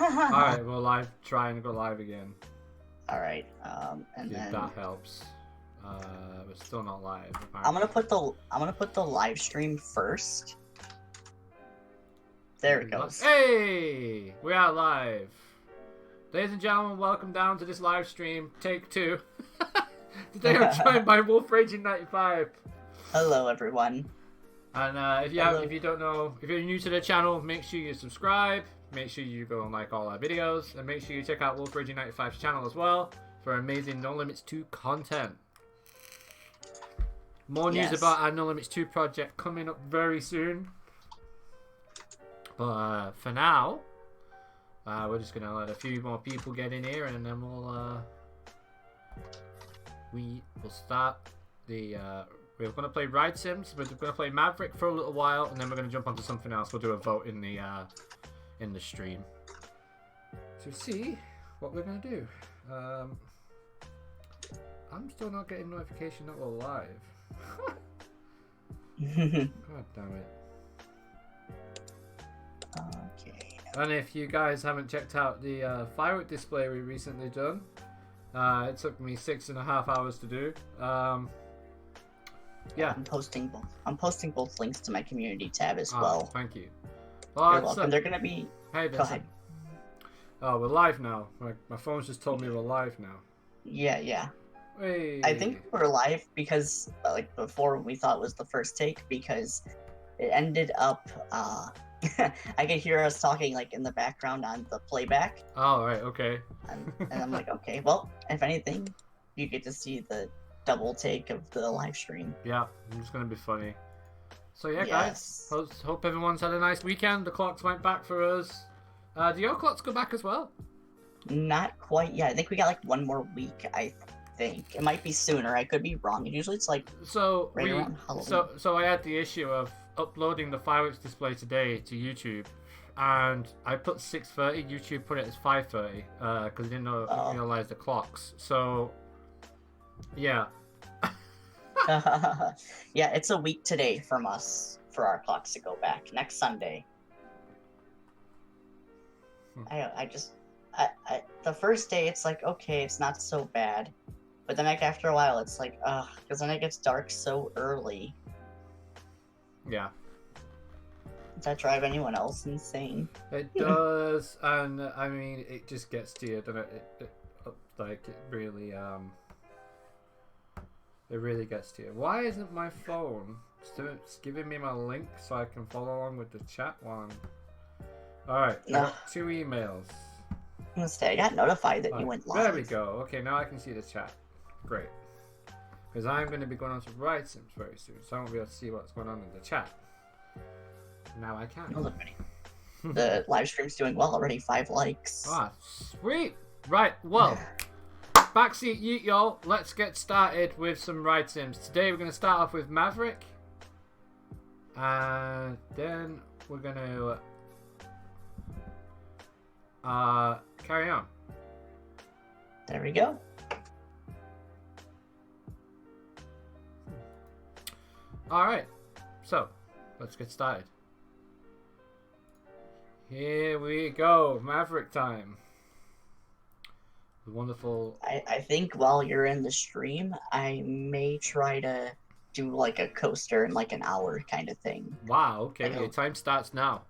Alright, we'll try and go live again. Alright, and See if then that helps. We're still not live. I'm Apparently. gonna put the live stream first. There it goes. Hey! We are live. Ladies and gentlemen, welcome down to this live stream. Take 2. Today I'm joined by WolfRaging95. Hello, everyone. And if you don't know, if you're new to the channel, make sure you subscribe. Make sure you go and like all our videos, and make sure you check out WolfRaging95's channel as well for amazing No Limits 2 content. More news about our No Limits 2 project coming up very soon. But for now, we're just gonna let a few more people get in here, and then we will start the. We're gonna play Ride Sims. We're gonna play Maverick for a little while, and then we're gonna jump onto something else. We'll do a vote in the stream to see what we're gonna do. I'm still not getting notification that we're live. God damn it. Okay. And if you guys haven't checked out the firework display we recently done, it took me 6.5 hours to do. Yeah. I'm posting both links to my community tab as well. Thank you. Well, You're welcome. They're gonna be. Hey, Go ahead. Oh, we're live now. My phone's just told me we're live now. Yeah. Hey. I think we're live because, like, before we thought it was the first take because it ended up. I could hear us talking like in the background on the playback. Oh, right. Okay. And I'm like, okay, well, if anything, you get to see the double take of the live stream. Yeah, it's gonna be funny. So yeah, Yes. guys, hope everyone's had a nice weekend. The clocks went back for us. Do your clocks go back as well? Not quite yet. I think we got like one more week. I think it might be sooner. I could be wrong. Usually it's like around Halloween. So I had the issue of uploading the fireworks display today to YouTube, and I put 6:30. YouTube put it as 5:30 because they didn't realize the clocks. So yeah. Yeah, it's a week today from us for our clocks to go back next Sunday. The first day it's like, okay, it's not so bad, but then like after a while it's like, because then it gets dark so early. Yeah. Does that drive anyone else insane? It does, and I mean, it just gets to you, doesn't it? It really gets to you. Why isn't my phone still giving me my link so I can follow along with the chat one? Alright, I got 2 emails. I'm gonna say, I got notified that you went live. There we go. Okay, now I can see the chat. Great. Because I'm going to be going on to Ride Sims very soon, so I won't be able to see what's going on in the chat. Now I can. The live stream's doing well already, 5 likes. Ah, sweet! Right, well, backseat yeet, y'all. Let's get started with some Ride Sims. Today we're going to start off with Maverick. And then we're going to carry on. There we go. Alright, so let's get started. Here we go, Maverick time. The wonderful. I think while you're in the stream, I may try to do like a coaster in like an hour kind of thing. Wow, okay, your time starts now.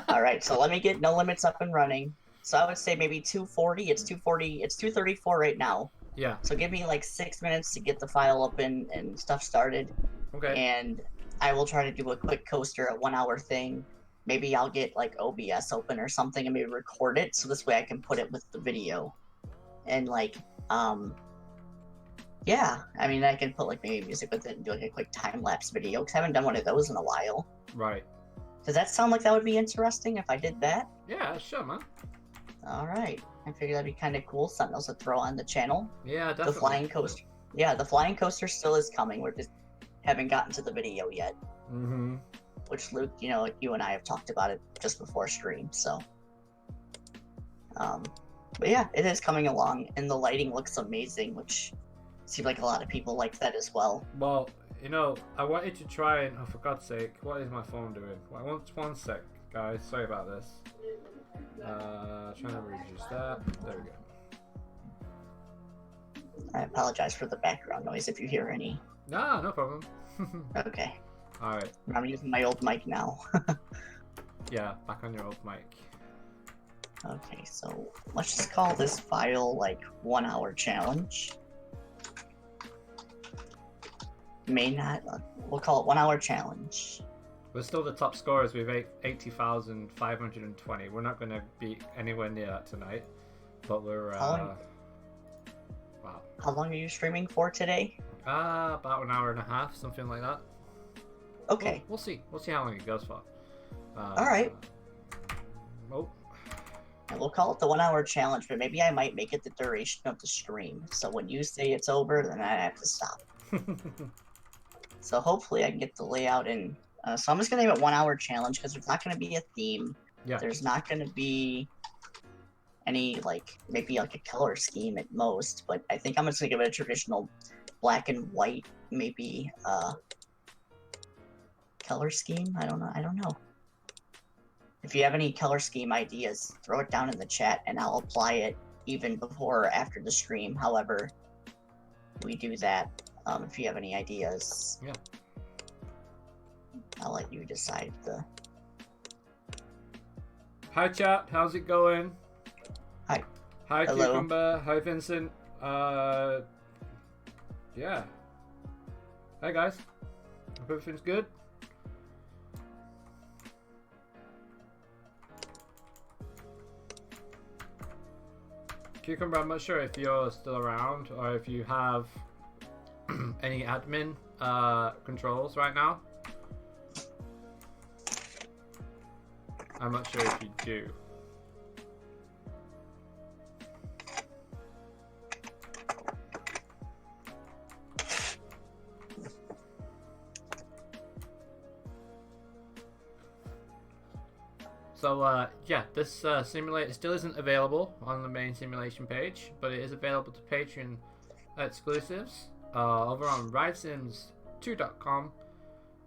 Alright, so let me get No Limits up and running. So I would say maybe 2:40. It's 2:40. It's 2:34 right now. Yeah. So give me like 6 minutes to get the file open and stuff started. Okay. And I will try to do a quick coaster, a 1 hour thing. Maybe I'll get like OBS open or something and maybe record it so this way I can put it with the video. And like, yeah, I mean, I can put like maybe music with it and do like a quick time lapse video because I haven't done one of those in a while. Right. Does that sound like that would be interesting if I did that? Yeah, sure, man. Alright. I figured that'd be kind of cool. Something else to throw on the channel. Yeah, definitely. The flying coaster. Yeah, the flying coaster still is coming. We're just haven't gotten to the video yet. Mm-hmm. Which Luke, you know, you and I have talked about it just before stream, so. But yeah, it is coming along, and the lighting looks amazing, which seems like a lot of people like that as well. Well, you know, I wanted to try and, oh, for God's sake, what is my phone doing? One sec, guys, sorry about this. Trying to reduce that. There we go. I apologize for the background noise if you hear any. No, no problem. Okay. All right. I'm using my old mic now. Yeah, back on your old mic. Okay, so let's just call this file like 1 hour challenge. May not. We'll call it 1 hour challenge. We're still the top scorers with 80,520. We're not going to be anywhere near that tonight, but we're. Wow. How long are you streaming for today? About an hour and a half, something like that. Okay. We'll see. We'll see how long it goes for. All right. Oh. We'll call it the 1 hour challenge, but maybe I might make it the duration of the stream. So when you say it's over, then I have to stop. So hopefully I can get the layout in. So I'm just gonna name it 1 hour challenge because there's not gonna be a theme. Yeah. There's not gonna be any maybe a color scheme at most, but I think I'm just gonna give it a traditional black and white, maybe color scheme. I don't know. If you have any color scheme ideas, throw it down in the chat and I'll apply it even before or after the stream. However we do that, if you have any ideas, yeah, I'll let you decide. Hi chat, how's it going? Hi. Hi Hello. Cucumber, hi Vincent. Yeah. Hi guys. Hope everything's good. Cucumber, I'm not sure if you're still around or if you have any admin controls right now. I'm not sure if you do. So yeah, this simulator still isn't available on the main simulation page, but it is available to Patreon exclusives over on ridesims2.com,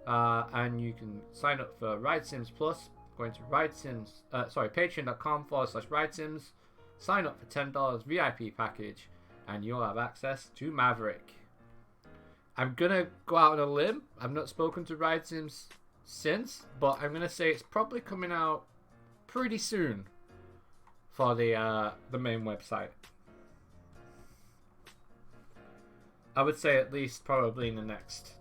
and you can sign up for RideSims Plus going to patreon.com/RideSims, sign up for $10 VIP package, and you'll have access to Maverick. I'm gonna go out on a limb. I've not spoken to RideSims since, but I'm gonna say it's probably coming out pretty soon for the main website. I would say at least probably in the next.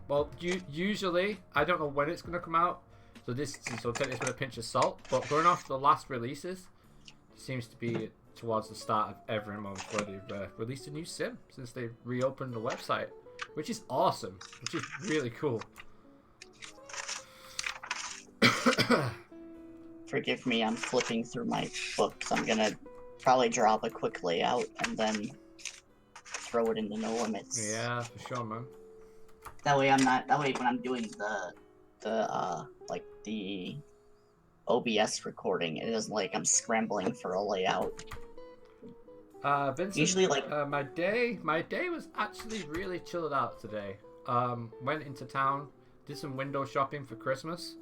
Well, usually I don't know when it's gonna come out, so take this with a pinch of salt. But going off the last releases, seems to be towards the start of every month where they've released a new sim since they reopened the website, which is awesome, which is really cool. Forgive me, I'm flipping through my books. I'm gonna probably draw up a quick layout and then throw it into No Limits. Yeah, for sure, man. That way when I'm doing the OBS recording, it isn't like I'm scrambling for a layout. Vincent, usually my day was actually really chilled out today. Went into town, did some window shopping for Christmas.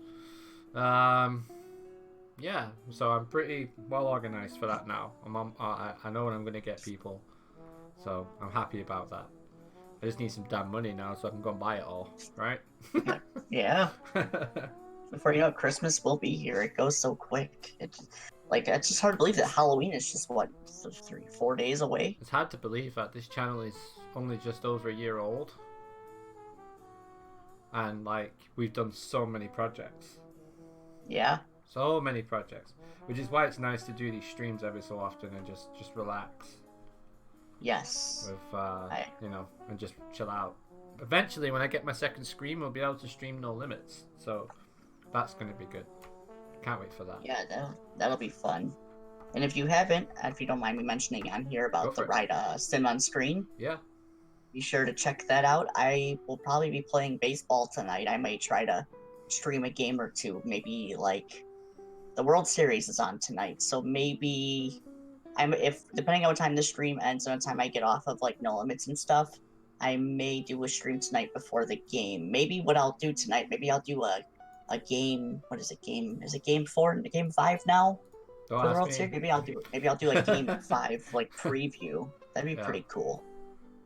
Yeah, so I'm pretty well organized for that now. I know when I'm gonna get people, so I'm happy about that. I just need some damn money now so I can go and buy it all, right? Yeah. Before you know it, Christmas will be here. It goes so quick. It's just hard to believe that Halloween is just, what, 3-4 days away? It's hard to believe that this channel is only just over a year old. And, we've done so many projects. Yeah. So many projects. Which is why it's nice to do these streams every so often and just relax. Yes. With, and just chill out. Eventually, when I get my second screen, we'll be able to stream No Limits. So, that's going to be good. Can't wait for that. Yeah, that'll be fun. And if you don't mind me mentioning on here about the Ride Sim on Screen, yeah, be sure to check that out. I will probably be playing baseball tonight. I may try to stream a game or two. Maybe the World Series is on tonight, so maybe depending on what time the stream ends and what time I get off of No Limits and stuff, I may do a stream tonight before the game. Maybe what I'll do tonight, maybe I'll do a game. What is it? Is it game 4? Game 5 now? Don't For the ask World me. Series, maybe I'll do a game 5 like preview. That'd be Yeah. pretty cool.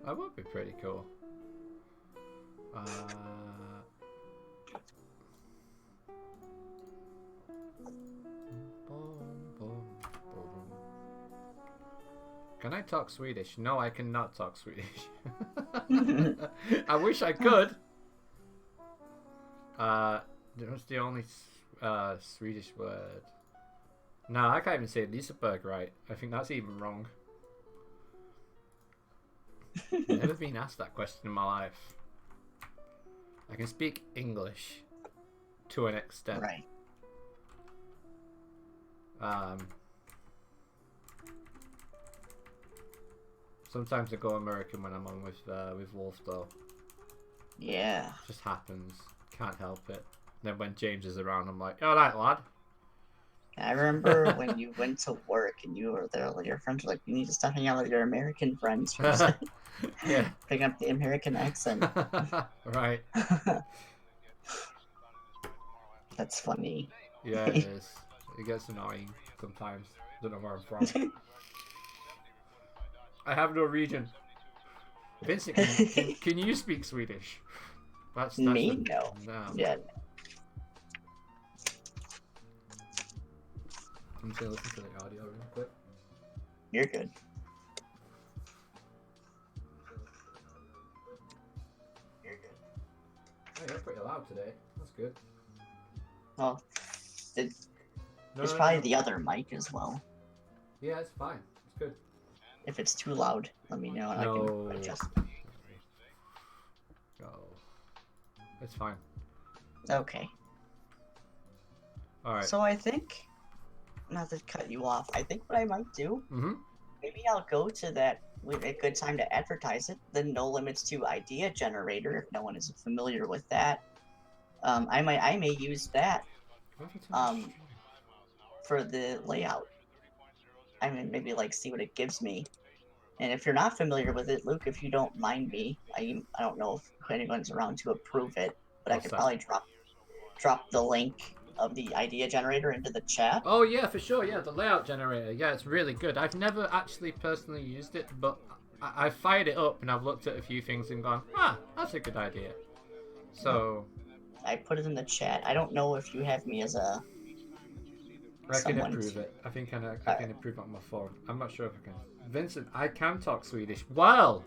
That would be pretty cool. Can I talk Swedish? No, I cannot talk Swedish. I wish I could. What's the only Swedish word? No, I can't even say Liseberg right. I think that's even wrong. Never been asked that question in my life. I can speak English to an extent. Right. Sometimes I go American when I'm on with Wolf though. Yeah. It just happens. Can't help it. Then when James is around, I'm like, all right, lad. I remember when you went to work and you were there, like your friends were like, "You need to stop hanging out with your American friends." Yeah. Picking up the American accent. Right. That's funny. Yeah, it is. It gets annoying sometimes. Don't know where I'm from. I have no region. Vincent, can you speak Swedish? That's Me? No. Yeah. I'm just gonna listen to the audio real quick. You're good. Oh, you're pretty loud today. That's good. Well, it's No, probably no. the other mic as well. Yeah, it's fine. It's good. If it's too loud, let me know and No. I can adjust. Go. It's fine. Okay. All right. So I think, not to cut you off, I think what I might do, Mm-hmm. maybe I'll go to that with a good time to advertise it, the No Limits to Idea Generator, if no one is familiar with that. I may use that for the layout. I mean, maybe like see what it gives me. And if you're not familiar with it, Luke, if you don't mind me, I don't know if anyone's around to approve it, but I could probably drop the link of the idea generator into the chat. Oh yeah, for sure. Yeah, the layout generator. Yeah, it's really good. I've never actually personally used it, but I fired it up and I've looked at a few things and gone, that's a good idea. So I put it in the chat. I don't know if you have me as a. I can improve it. I think I can improve it on my phone. I'm not sure if I can. Vincent, I can talk Swedish. Wow!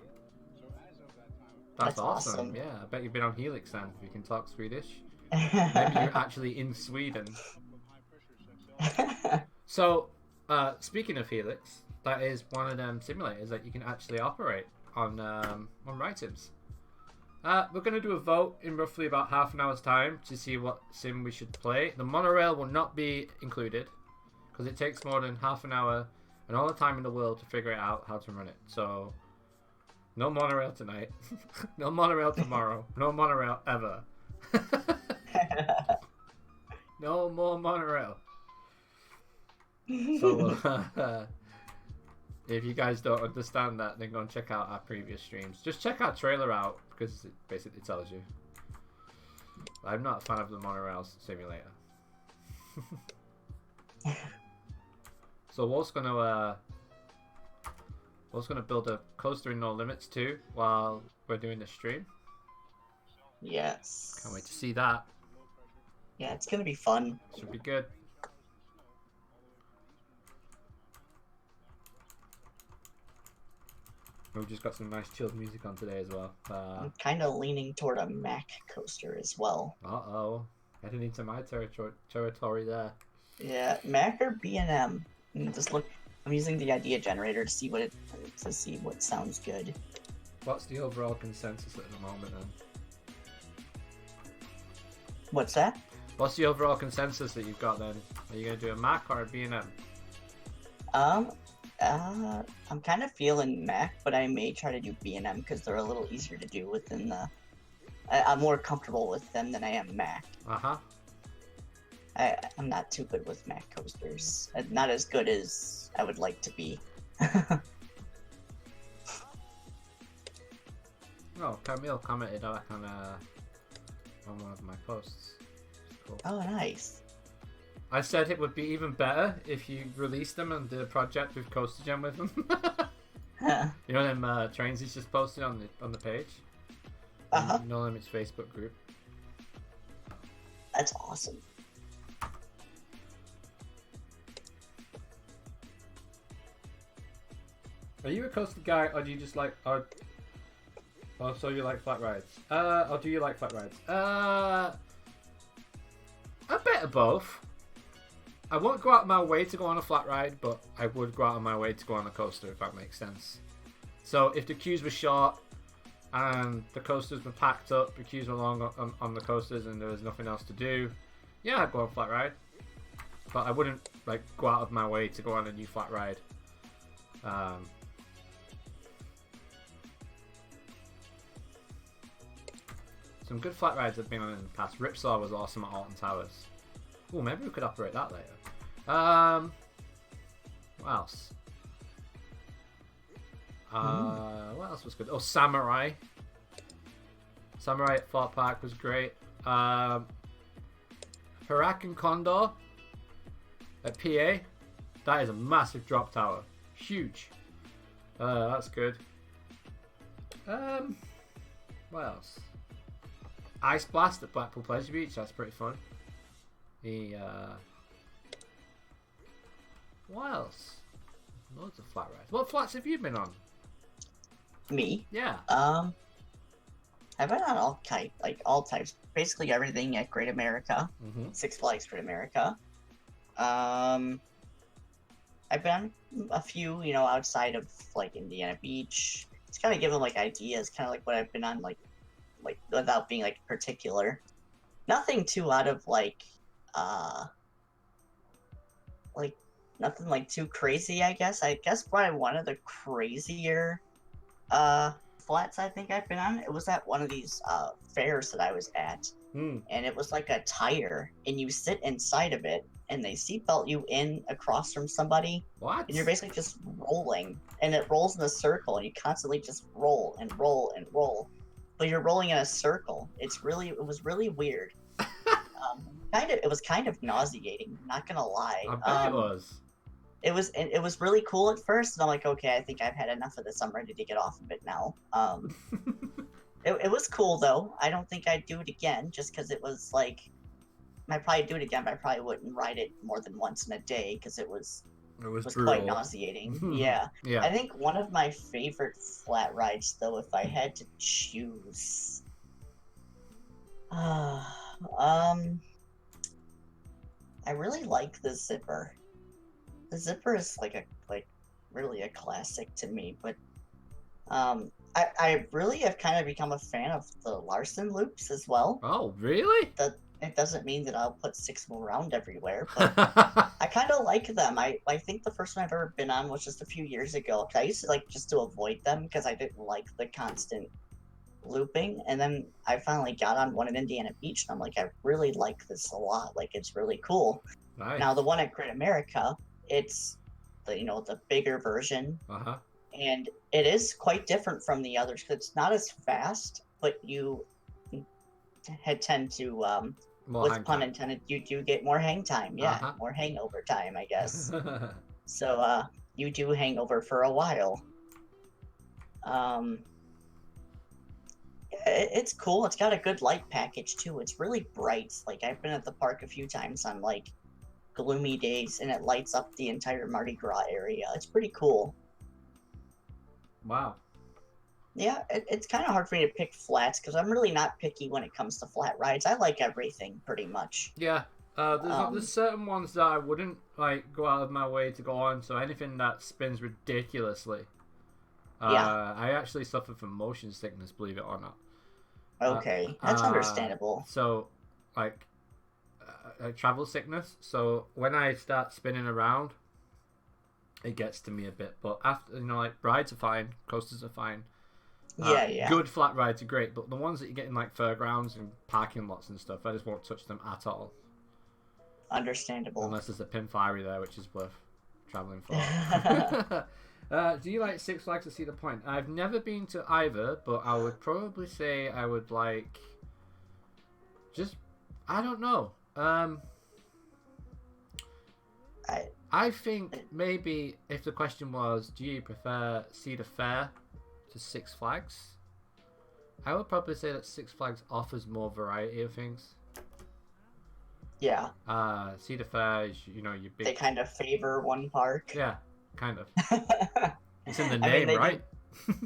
That's awesome. Yeah, I bet you've been on Helix then, if you can talk Swedish. Maybe you're actually in Sweden. So, speaking of Helix, that is one of them simulators that you can actually operate on Ride Sims. We're going to do a vote in roughly about half an hour's time to see what sim we should play. The monorail will not be included because it takes more than half an hour and all the time in the world to figure out how to run it. So, no monorail tonight, no monorail tomorrow, no monorail ever. No more monorail. So, if you guys don't understand that, then go and check out our previous streams. Just check our trailer out because it basically tells you. I'm not a fan of the monorail simulator. So Wolf's gonna build a coaster in No Limits too while we're doing the stream. Yes. Can't wait to see that. Yeah, it's gonna be fun. Should be good. We've just got some nice chilled music on today as well. I'm kind of leaning toward a Mac coaster as well. Uh-oh. Heading into my territory there. Yeah, Mac or B&M. Just look. I'm using the idea generator to see what sounds good. What's the overall consensus at the moment then? What's that? What's the overall consensus that you've got then? Are you gonna do a Mac or a B&M? I'm kind of feeling Mac, but I may try to do B&M because they're a little easier to do within the. I'm more comfortable with them than I am Mac. Uh-huh. I'm not too good with Mac coasters. Not as good as I would like to be. Oh, Camille commented back on one of my posts. Cool. Oh, nice. I said it would be even better if you released them and did a project with Coaster Jam with them. You know them trains he's just posted on the page? Uh-huh. No Limits Facebook group. That's awesome. Are you a coaster guy, or do you just like... Oh, so you like flat rides? Or do you like flat rides? A bit of both. I won't go out of my way to go on a flat ride, but I would go out of my way to go on a coaster, if that makes sense. So if the queues were short and the coasters were packed up, the queues were long on the coasters and there was nothing else to do, yeah, I'd go on a flat ride. But I wouldn't like go out of my way to go on a new flat ride. Some good flat rides I've been on in the past. Ripsaw was awesome at Alton Towers. Oh, maybe we could operate that later. What else? What else was good? Oh, Samurai. Samurai at Fort Park was great. Huracan Condor at PA. That is a massive drop tower. Huge. That's good. What else? Ice Blast at Blackpool Pleasure Beach. That's pretty fun. What else? Loads of flat rides. What flats have you been on? Me? Yeah. I've been on all types. Basically everything at Great America. Mm-hmm. Six Flags Great America. I've been on a few, outside of like Indiana Beach. It's kind of giving like ideas, kind of like what I've been on, like without being like particular. Nothing too out of like nothing like too crazy, I guess. I guess probably one of the crazier flats I think I've been on. It was at one of these fairs that I was at. And it was like a tire, and you sit inside of it, and they seatbelt you in across from somebody. What? And you're basically just rolling, and it rolls in a circle, and you constantly just roll and roll and roll. But you're rolling in a circle. It was really weird. It was kind of nauseating, not gonna lie. I bet it was. It was really cool at first, and I'm like, okay, I think I've had enough of this. I'm ready to get off of it now. It was cool though. I don't think I'd do it again, just because it was like, I'd probably do it again, but I probably wouldn't ride it more than once in a day because it was quite nauseating. Yeah. Yeah. I think one of my favorite flat rides, though, if I had to choose, I really like the Zipper. The Zipper is really a classic to me, but I really have kind of become a fan of the Larson loops as well. Oh, really? It doesn't mean that I'll put 6 of them around everywhere, but I kind of like them. I think the first one I've ever been on was just a few years ago. I used to just to avoid them because I didn't like the constant looping, and then I finally got on one in Indiana Beach, and I'm like, I really like this a lot. Like, it's really cool. Nice. Now the one at Great America, it's the bigger version, and it is quite different from the others because it's not as fast, but you tend to with pun intended, you do get more hang time. Yeah, more hangover time, I guess. So you do hang over for a while. It's cool. It's got a good light package too. It's really bright. Like, I've been at the park a few times on like gloomy days, and it lights up the entire Mardi Gras area. It's pretty cool. Wow. Yeah, it's kind of hard for me to pick flats because I'm really not picky when it comes to flat rides. I like everything pretty much. Yeah. There's certain ones that I wouldn't go out of my way to go on. So anything that spins ridiculously. I actually suffer from motion sickness, believe it or not. Okay, that's understandable. So, travel sickness. So when I start spinning around, it gets to me a bit. But after, rides are fine, coasters are fine. Yeah. Good flat rides are great, but the ones that you get in fairgrounds and parking lots and stuff, I just won't touch them at all. Understandable. Unless there's a Pin Fiery there, which is worth traveling for. Do you like Six Flags or Cedar Point? I've never been to either, but I would probably say I would like. I don't know. I think maybe if the question was, do you prefer Cedar Fair to Six Flags? I would probably say that Six Flags offers more variety of things. Yeah. Cedar Fair is, your big... They kind of favor one park. Yeah, kind of. It's in the I mean, name, right?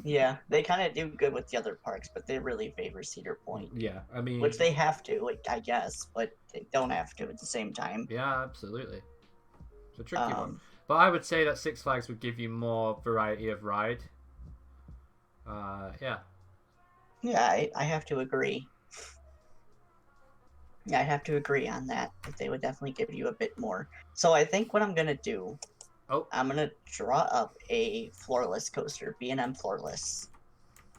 Yeah, they kind of do good with the other parks, but they really favor Cedar Point. Yeah, I mean... Which they have to, I guess, but they don't have to at the same time. Yeah, absolutely. It's a tricky one. But I would say that Six Flags would give you more variety of ride. Yeah. Yeah, I have to agree. Yeah, I have to agree on that. They would definitely give you a bit more. So I think what I'm going to do, I'm going to draw up a floorless coaster, B&M floorless.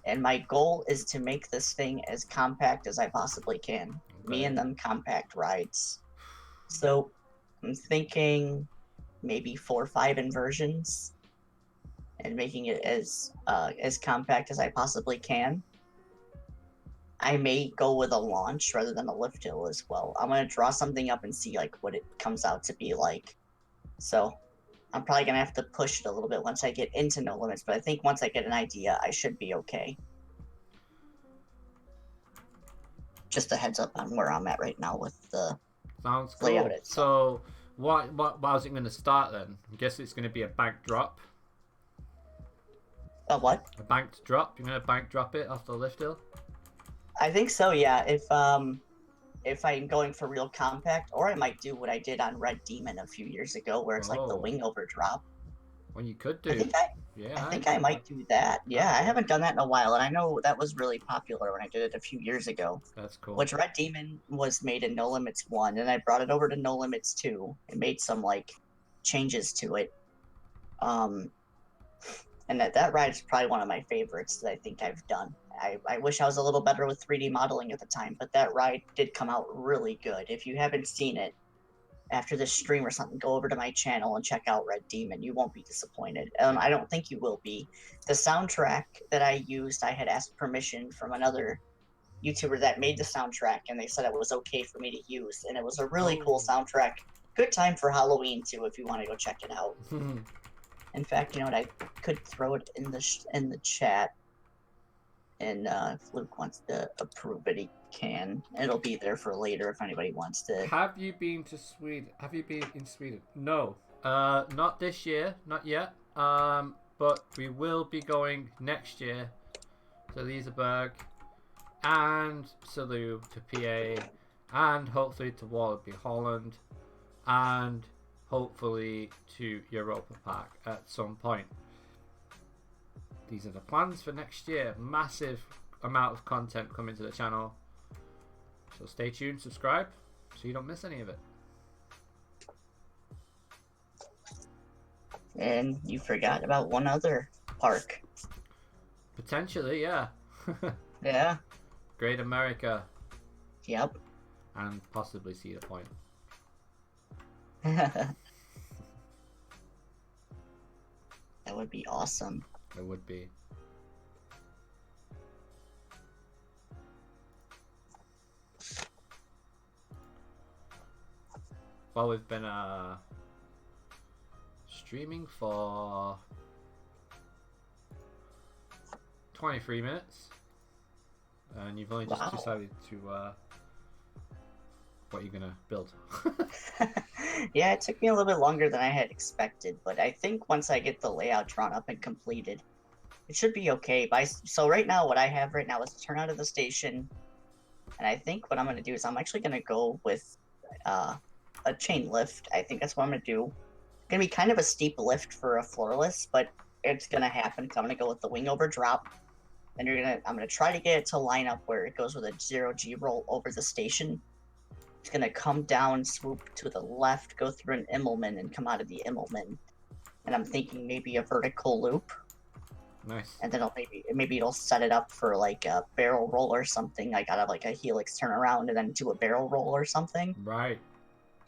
And my goal is to make this thing as compact as I possibly can. Okay. Me and them compact rides. So I'm thinking maybe 4 or 5 inversions and making it as compact as I possibly can. I may go with a launch rather than a lift hill as well. I'm gonna draw something up and see like what it comes out to be like. So I'm probably gonna have to push it a little bit once I get into No Limits, but I think once I get an idea, I should be okay. Just a heads up on where I'm at right now with the Sounds cool. Layout itself. So what is it going to start then? I guess it's going to be a bank drop. A what? A banked drop. You're going to bank drop it off the lift hill? I think so, yeah. If I'm going for real compact, or I might do what I did on Red Demon a few years ago, where it's like the wing over drop. Well, you could do. I think I might do that. Yeah, I haven't done that in a while, and I know that was really popular when I did it a few years ago. That's cool. Which Red Demon was made in No Limits 1, and I brought it over to No Limits 2 and made some like changes to it. And that ride is probably one of my favorites that I think I've done. I wish I was a little better with 3D modeling at the time, but that ride did come out really good. If you haven't seen it, after this stream or something, go over to my channel and check out Red Demon. You won't be disappointed. I don't think you will be. The soundtrack that I used, I had asked permission from another YouTuber that made the soundtrack, and they said it was okay for me to use. And it was a really cool soundtrack. Good time for Halloween, too, if you want to go check it out. In fact, you know what? I could throw it in the chat. And if Luke wants to approve it, he can. It'll be there for later if anybody wants to. Have you been to Sweden? Have you been in Sweden? No. Not this year. Not yet. But we will be going next year to Liseberg and Salou to PA and hopefully to Wallaby Holland and hopefully to Europa Park at some point. These are the plans for next year. Massive amount of content coming to the channel. So stay tuned, subscribe, so you don't miss any of it. And you forgot about one other park. Potentially, yeah. Yeah. Great America. Yep. And possibly Cedar Point. That would be awesome. It would be. Well, we've been streaming for 23 minutes, and you've only just decided to what you're gonna build. Yeah, it took me a little bit longer than I had expected, but I think once I get the layout drawn up and completed, it should be okay. So right now, what I have right now is turn out of the station, and I think what I'm going to do is I'm actually going to go with a chain lift. I think that's what I'm going to do. It's going to be kind of a steep lift for a floorless, but it's going to happen because I'm going to go with the wing over drop. Then I'm going to try to get it to line up where it goes with a 0G roll over the station. It's going to come down, swoop to the left, go through an Immelman, and come out of the Immelman. And I'm thinking maybe a vertical loop. Nice. And then maybe it'll set it up for like a barrel roll or something. Like out of like a helix turn around and then do a barrel roll or something. Right.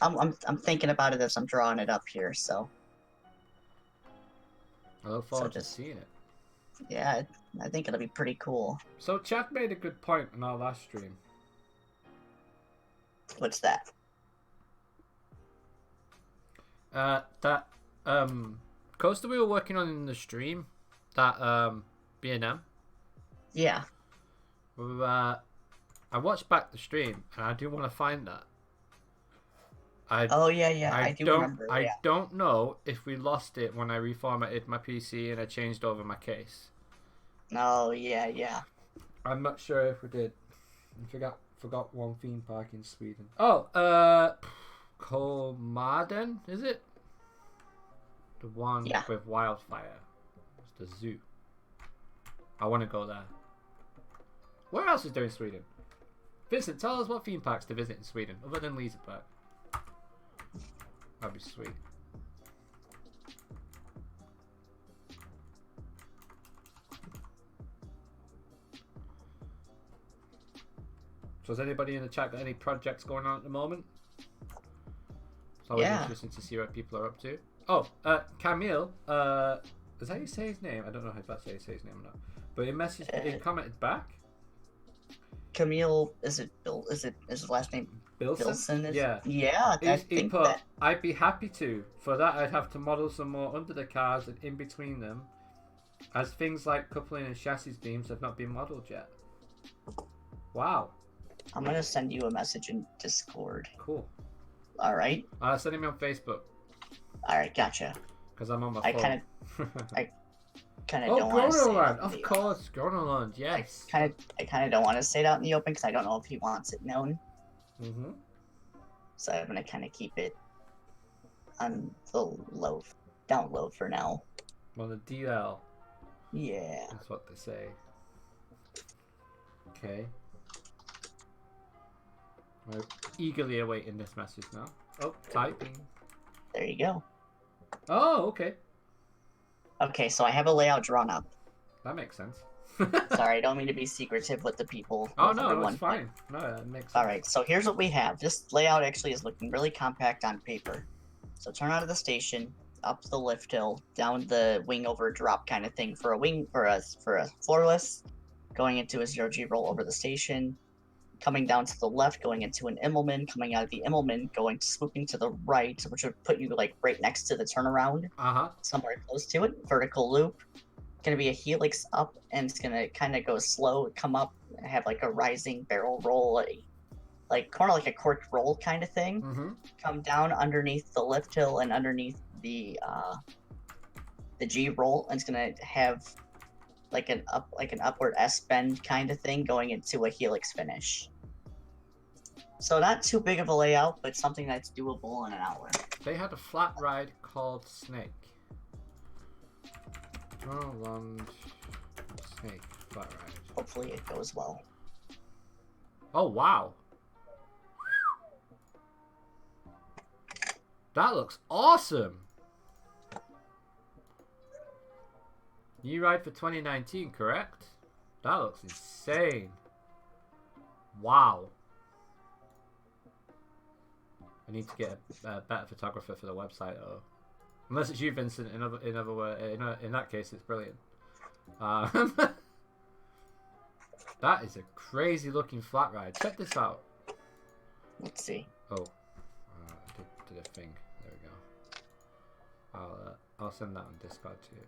I'm thinking about it as I'm drawing it up here. So. I look forward to seeing it. Yeah, I think it'll be pretty cool. So Chad made a good point in our last stream. What's that? That coaster we were working on in the stream, that B&M. Yeah. I watched back the stream and I do want to find that. Oh yeah, I do remember. I don't know if we lost it when I reformatted my PC and I changed over my case. Oh yeah. I'm not sure if we did. I forgot one theme park in Sweden. Oh, Kolmaden, is it? The one with wildfire. It's the zoo. I want to go there. Where else is there in Sweden? Vincent, tell us what theme parks to visit in Sweden, other than Leisure Park. That'd be sweet. So has anybody in the chat got any projects going on at the moment? It's always interesting to see what people are up to. Oh, Camille, is that how you say his name? I don't know if that's how you say his name or not. But he commented back. Camille, is it Bill? Is his last name? Bilson? Yeah. He put, I'd be happy to. For that, I'd have to model some more under the cars and in between them, as things like coupling and chassis beams have not been modeled yet. Wow. I'm gonna send you a message in Discord. Cool. All right. Send me on Facebook. All right, gotcha. Because I'm on my phone. I kind of don't want to say Gronoland, of course, Gronoland, yes. I kind of don't want to say it out in the open because I don't know if he wants it known. Mm-hmm. So I'm gonna kind of keep it on the down low for now. On the DL. Yeah. That's what they say. Okay. We're eagerly awaiting this message now. Oh, typing. There you go. Oh, okay. Okay, so I have a layout drawn up. That makes sense. Sorry, I don't mean to be secretive with the people. Oh, no, it's fine. No, that makes sense. Alright, so here's what we have. This layout actually is looking really compact on paper. So turn out of the station, up the lift hill, down the wing over drop kind of thing for a floorless, going into a 0G roll over the station, coming down to the left, going into an Immelman, coming out of the Immelman, swooping to the right, which would put you like right next to the turnaround, somewhere close to it, vertical loop. Going to be a helix up, and it's going to kind of go slow, come up, and have like a rising barrel roll, like kind of like a corked roll kind of thing. Come down underneath the lift hill and underneath the G roll, and it's going to have like an upward S bend kind of thing going into a helix finish. So not too big of a layout, but something that's doable in an hour. They had a flat ride called Snake. Gronoland Snake flat ride. Hopefully it goes well. Oh wow. That looks awesome. New ride for 2019, correct? That looks insane. Wow. I need to get a better photographer for the website, though. Unless it's you, Vincent. In that case, it's brilliant. That is a crazy looking flat ride. Check this out. Let's see. Oh, did a thing. There we go. I'll send that on Discord to you.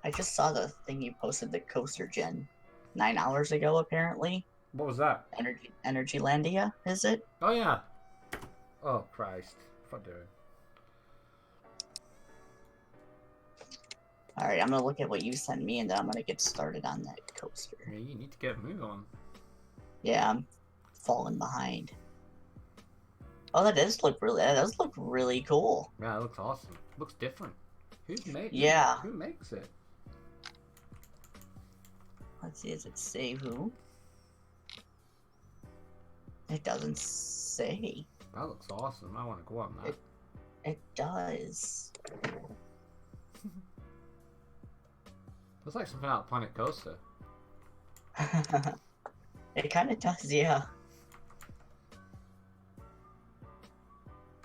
I just saw the thing you posted, the coaster gen, 9 hours ago, apparently. What was that? Energylandia, is it? Oh, yeah. Oh, Christ. What am I doing? Alright, I'm going to look at what you sent me, and then I'm going to get started on that coaster. Yeah, you need to get a move on. Yeah, I'm falling behind. Oh, that does look really cool. Yeah, it looks awesome. It looks different. Who makes it? Let's see, does it say who? It doesn't say. That looks awesome. I want to go on that. It does. Looks like something out of Planet Coaster. It kind of does, yeah.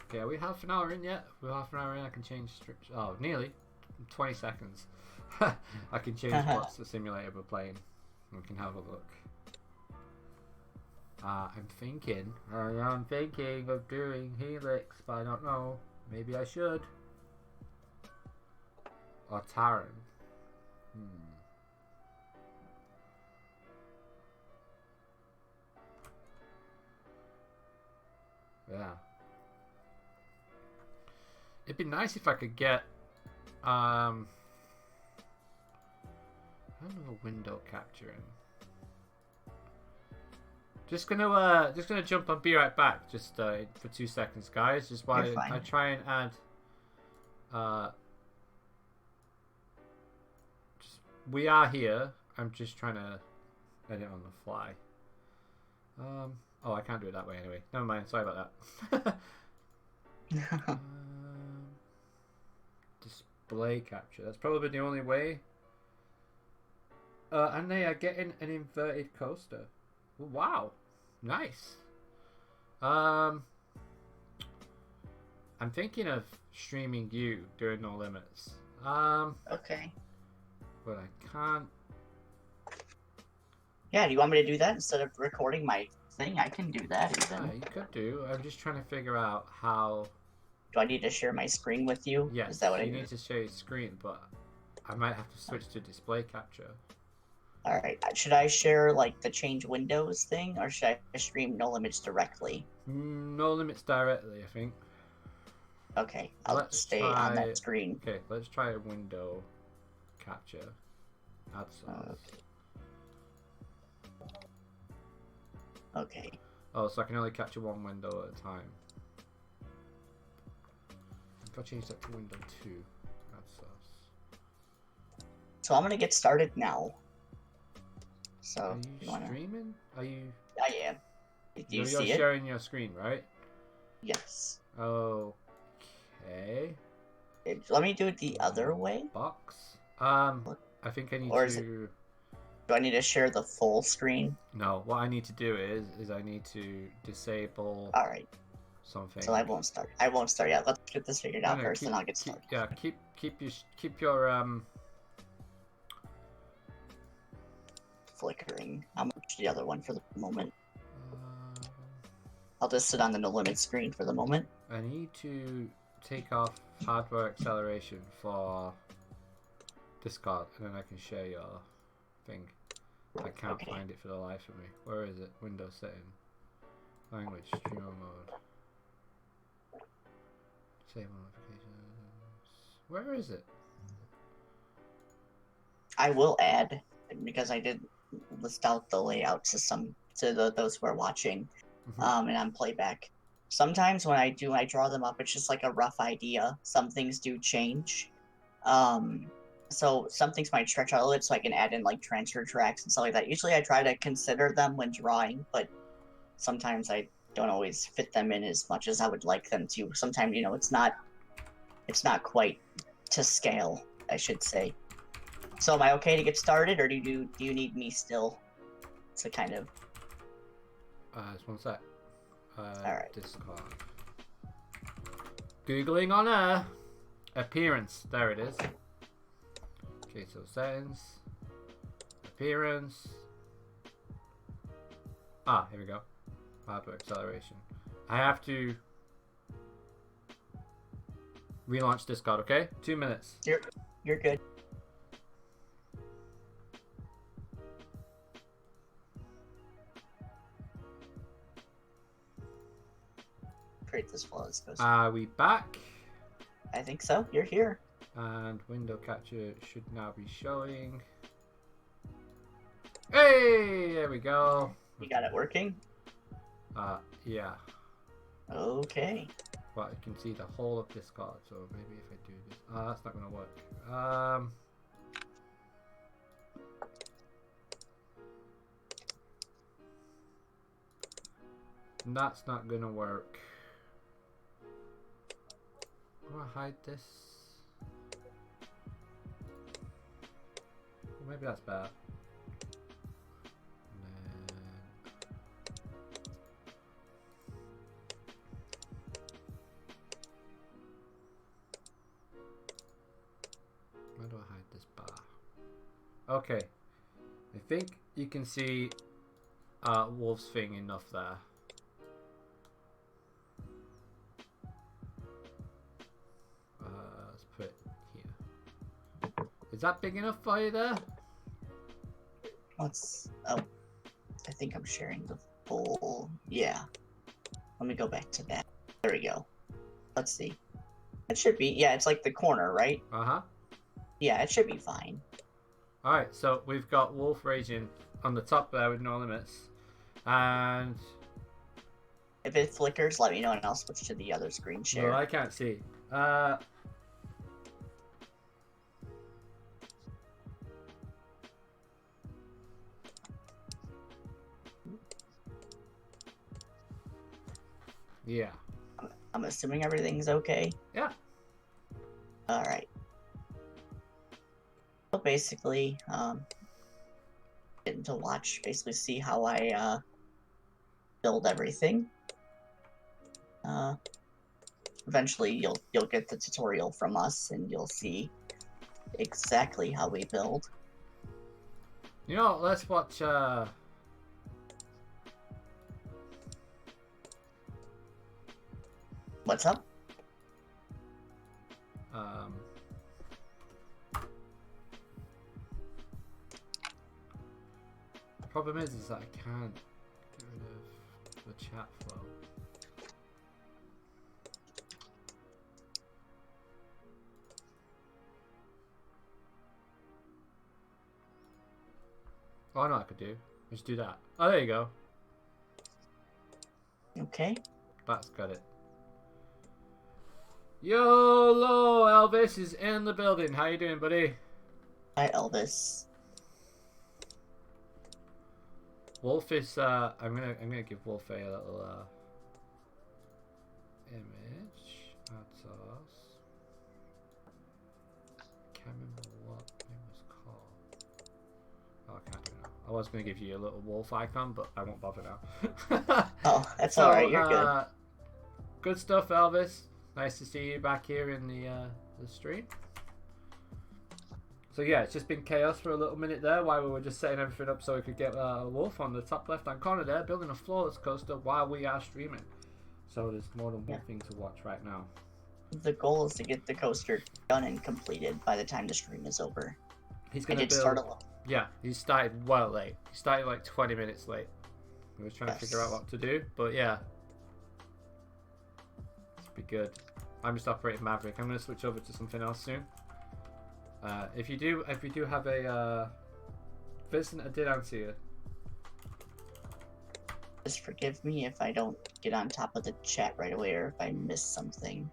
Okay, are we half an hour in yet? If we're half an hour in, I can change strips. Oh, nearly. 20 seconds. I can change what's the simulator we're playing. We can have a look. I'm thinking of doing Helix, but I don't know. Maybe I should. Or Taran. Yeah. It'd be nice if I could get I don't know, a window capturing. Just gonna jump on, be right back, just for 2 seconds, guys. Just while I try and add we are here. I'm just trying to edit on the fly. Oh, I can't do it that way anyway. Never mind. Sorry about that. Display capture. That's probably the only way. And they are getting an inverted coaster. Wow, nice. I'm thinking of streaming you during No Limits. Okay. But I can't. Yeah, do you want me to do that instead of recording my thing? I can do that even. Yeah, you could do. I'm just trying to figure out how. Do I need to share my screen with you? Yes, is that what you need to share your screen, but I might have to switch to display capture. Alright, should I share like the change windows thing, or should I stream No Limits directly? No Limits directly, I think. Okay, I'll stay on that screen. Okay, let's try a window capture. Add source. Okay. Oh, so I can only capture one window at a time. I've got to change that to window 2. Add source. So I'm gonna get started now. So are you streaming? Are you? I am. You're sharing your screen, right? Yes. Okay. Let me do it the other way. Box. I think I need to. Do I need to share the full screen? No. What I need to do is I need to disable. All right. Something. So I won't start. I won't start yet. Let's get this figured out first, and I'll get started. Yeah. Keep your flickering. I'm gonna do the other one for the moment. I'll just sit on the No Limit screen for the moment. I need to take off hardware acceleration for Discord, and then I can share your thing. I can't find it for the life of me. Where is it? Windows setting. Language, streamer mode. Save notifications. Where is it? I will add, because I did list out the layout to those who are watching, and on playback. Sometimes when I draw them up, it's just like a rough idea. Some things do change. So some things might stretch out a little bit, so I can add in like transfer tracks and stuff like that. Usually I try to consider them when drawing, but sometimes I don't always fit them in as much as I would like them to. Sometimes, you know, it's not quite to scale, I should say. So am I okay to get started, or do you need me still to kind of? Just one sec. All right. Discord. Googling on air. Appearance. There it is. Okay, so settings. Appearance. Ah, here we go. Hardware acceleration. I have to relaunch Discord, okay? 2 minutes. You're good. Create this while this goes. Are we back? I think so. You're here. And window capture should now be showing. Hey, there we go. You got it working? Yeah. Okay. But I can see the whole of Discord, so maybe if I do this, that's not gonna work. That's not gonna work. I'm gonna hide this. Maybe that's bad. Where do I hide this bar? Okay. I think you can see Wolf's thing enough there. Is that big enough for you there? Let's. Oh, I think I'm sharing the full. Yeah. Let me go back to that. There we go. Let's see. It should be. Yeah, it's like the corner, right? Uh-huh. Yeah, it should be fine. Alright, so we've got Wolf Raging on the top there with no limits. And... If it flickers, let me know and I'll switch to the other screen share. well, I can't see. Yeah. I'm assuming everything's okay. Yeah. Alright. So basically, getting to watch, basically see how I build everything. Eventually you'll get the tutorial from us and you'll see exactly how we build. You know, let's watch What's up? Problem is that I can't get rid of the chat flow. Oh, I know what I could do. Just do that. Oh, there you go. Okay. That's got it. YOLO! Elvis is in the building. How you doing, buddy? Hi, Elvis. Wolf is I'm gonna give Wolf a little image. That's us. Can't remember what it was called. Oh, I can't do it now. I was gonna give you a little wolf icon, but I won't bother now. Oh, that's so, alright, you're good. Good stuff, Elvis. Nice to see you back here in the stream. So yeah, it's just been chaos for a little minute there while we were just setting everything up so we could get a wolf on the top left hand corner there, building a floorless coaster while we are streaming. So there's more than one thing to watch right now. The goal is to get the coaster done and completed by the time the stream is over. He's gonna build. Start a little. Yeah, he started well late. He started like 20 minutes late. We were trying to figure out what to do, but yeah. It'll be good. I'm just operating Maverick. I'm gonna switch over to something else soon. If you do have a Vincent, I did answer you. Just forgive me if I don't get on top of the chat right away or if I miss something.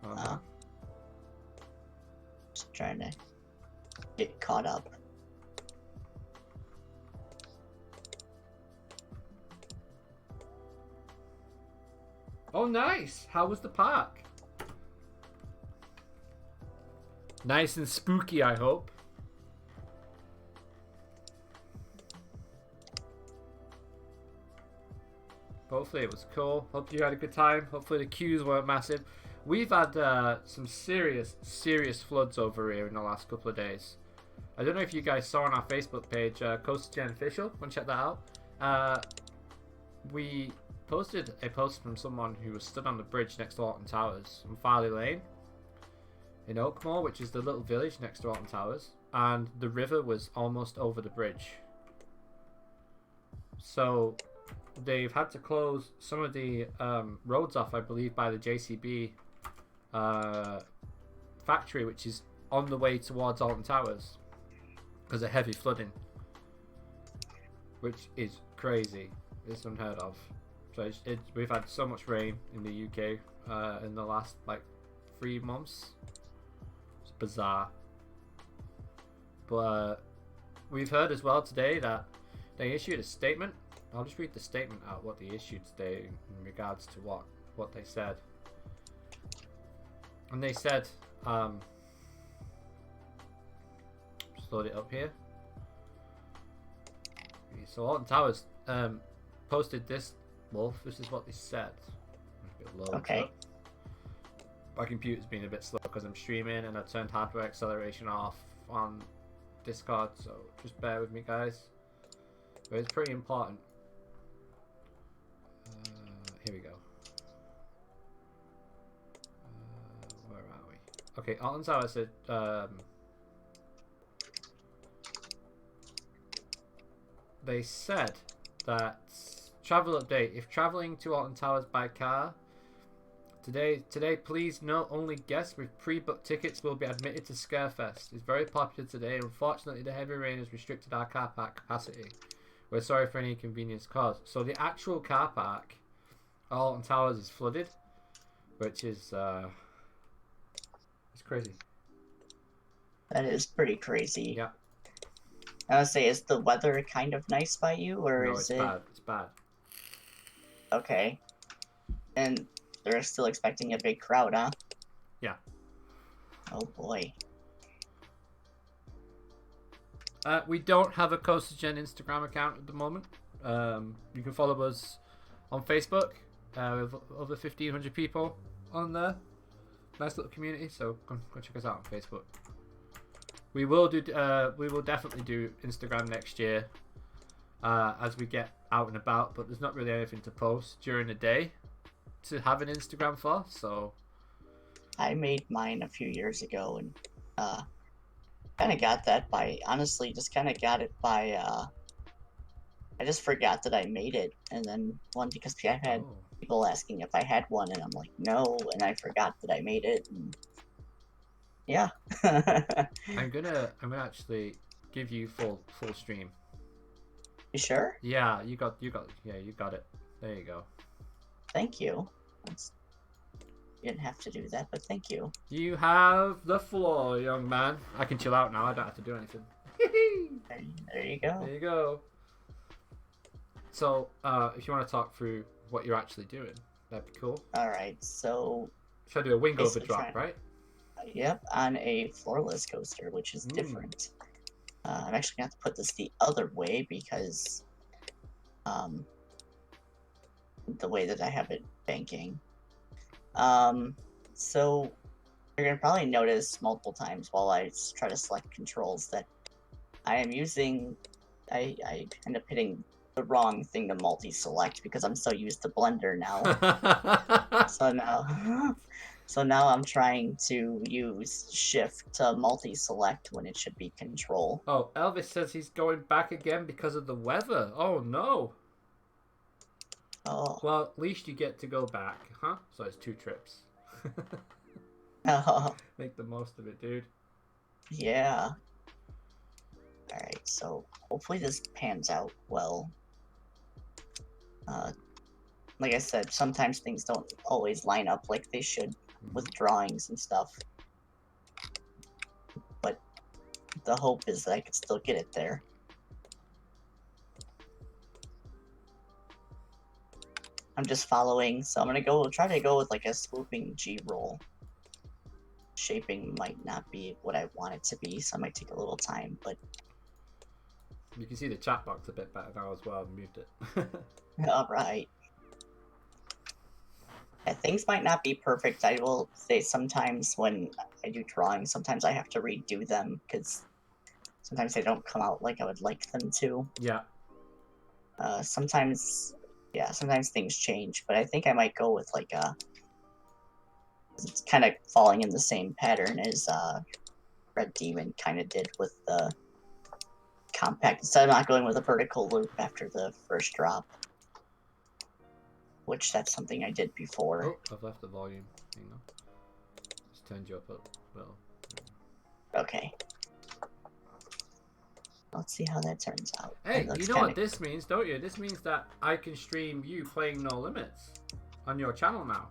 Just trying to get caught up. Oh, nice! How was the park? Nice and spooky, I hope. Hopefully it was cool. Hope you had a good time. Hopefully the queues weren't massive. We've had some serious floods over here in the last couple of days. I don't know if you guys saw on our Facebook page, Coast Gen Official. Want to check that out? We posted a post from someone who was stood on the bridge next to Alton Towers on Farley Lane in Oakmore, which is the little village next to Alton Towers, and the river was almost over the bridge. So they've had to close some of the roads off, I believe, by the JCB factory, which is on the way towards Alton Towers because of heavy flooding, which is crazy. It's unheard of. So we've had so much rain in the UK in the last like 3 months. It's bizarre. But we've heard as well today that they issued a statement. I'll just read the statement out, what they issued today in regards to what they said. And they said, just load it up here. Okay, so Alton Towers posted this, Wolf. This is what they said. Okay. Up. My computer's been a bit slow because I'm streaming and I turned hardware acceleration off on Discord, so just bear with me, guys. But it's pretty important. Here we go. Where are we? Okay, Alton Towers said, they said that travel update. If traveling to Alton Towers by car today, please note only guests with pre-booked tickets will be admitted to Scarefest. It's very popular today. Unfortunately, the heavy rain has restricted our car park capacity. We're sorry for any inconvenience caused. So the actual car park, Alton Towers, is flooded, which is it's crazy. That is pretty crazy. Yeah. I would say, is the weather kind of nice by you, or No, is it's it bad. It's bad. okay? And they're still expecting a big crowd, huh? Yeah. Oh boy. We don't have a CoasterGen Instagram account at the moment. You can follow us on Facebook. We have over 1,500 people on there. Nice little community, so go check us out on Facebook. We will definitely do Instagram next year as we get out and about, but there's not really anything to post during the day to have an Instagram for, so I made mine a few years ago, and kind of got that by, honestly, just kind of got it by, I just forgot that I made it, and then because I had people asking if I had one, and I'm like, no, and I forgot that I made it, and yeah. I'm gonna actually give you full stream. You sure? Yeah, you got it. There you go. Thank you. You didn't have to do that, but thank you. You have the floor, young man. I can chill out now. I don't have to do anything. There you go. There you go. So, if you want to talk through what you're actually doing, that'd be cool. All right. So. Should I do a wing over drop, right? Yep, on a floorless coaster, which is different. I'm actually going to have to put this the other way because the way that I have it banking. So you're going to probably notice multiple times while I try to select controls that I am using, I end up hitting the wrong thing to multi-select because I'm so used to Blender now. So now I'm trying to use Shift to multi-select when it should be Control. Oh, Elvis says he's going back again because of the weather. Oh, no. Oh. Well, at least you get to go back, huh? So it's 2 trips. Oh. Make the most of it, dude. Yeah. Alright, so hopefully this pans out well. Like I said, sometimes things don't always line up like they should with drawings and stuff. But the hope is that I could still get it there. I'm just following, so I'm gonna try to go with like a swooping G roll. Shaping might not be what I want it to be, so I might take a little time, but you can see the chat box a bit better now as well. I've moved it. Alright. Yeah, things might not be perfect. I will say sometimes when I do drawings, sometimes I have to redo them because sometimes they don't come out like I would like them to. Yeah. Sometimes things change, but I think I might go with like it's kind of falling in the same pattern as Red Demon kind of did with the compact. Instead of not going with a vertical loop after the first drop. Which that's something I did before. Oh, I've left the volume. Hang on. Just turned you up a little. Okay. Let's see how that turns out. Hey, you know what this means, don't you? This means that I can stream you playing No Limits on your channel now.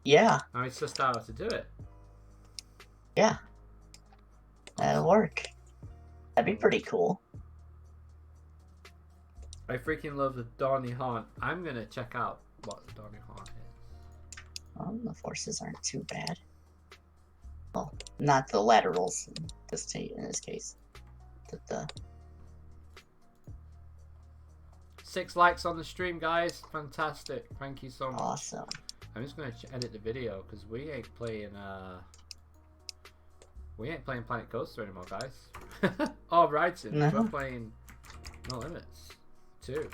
Yeah. Now it's just how to do it. Yeah. That'll work. That'd be pretty cool. I freaking love the Donny Haunt. I'm gonna check out what the Donny Haunt is. Well, the forces aren't too bad. Well, not the laterals in this case. But the 6 likes on the stream, guys. Fantastic. Thank you so much. Awesome. I'm just gonna edit the video because we ain't playing Planet Coaster anymore, guys. Oh, right, we're playing No Limits 2.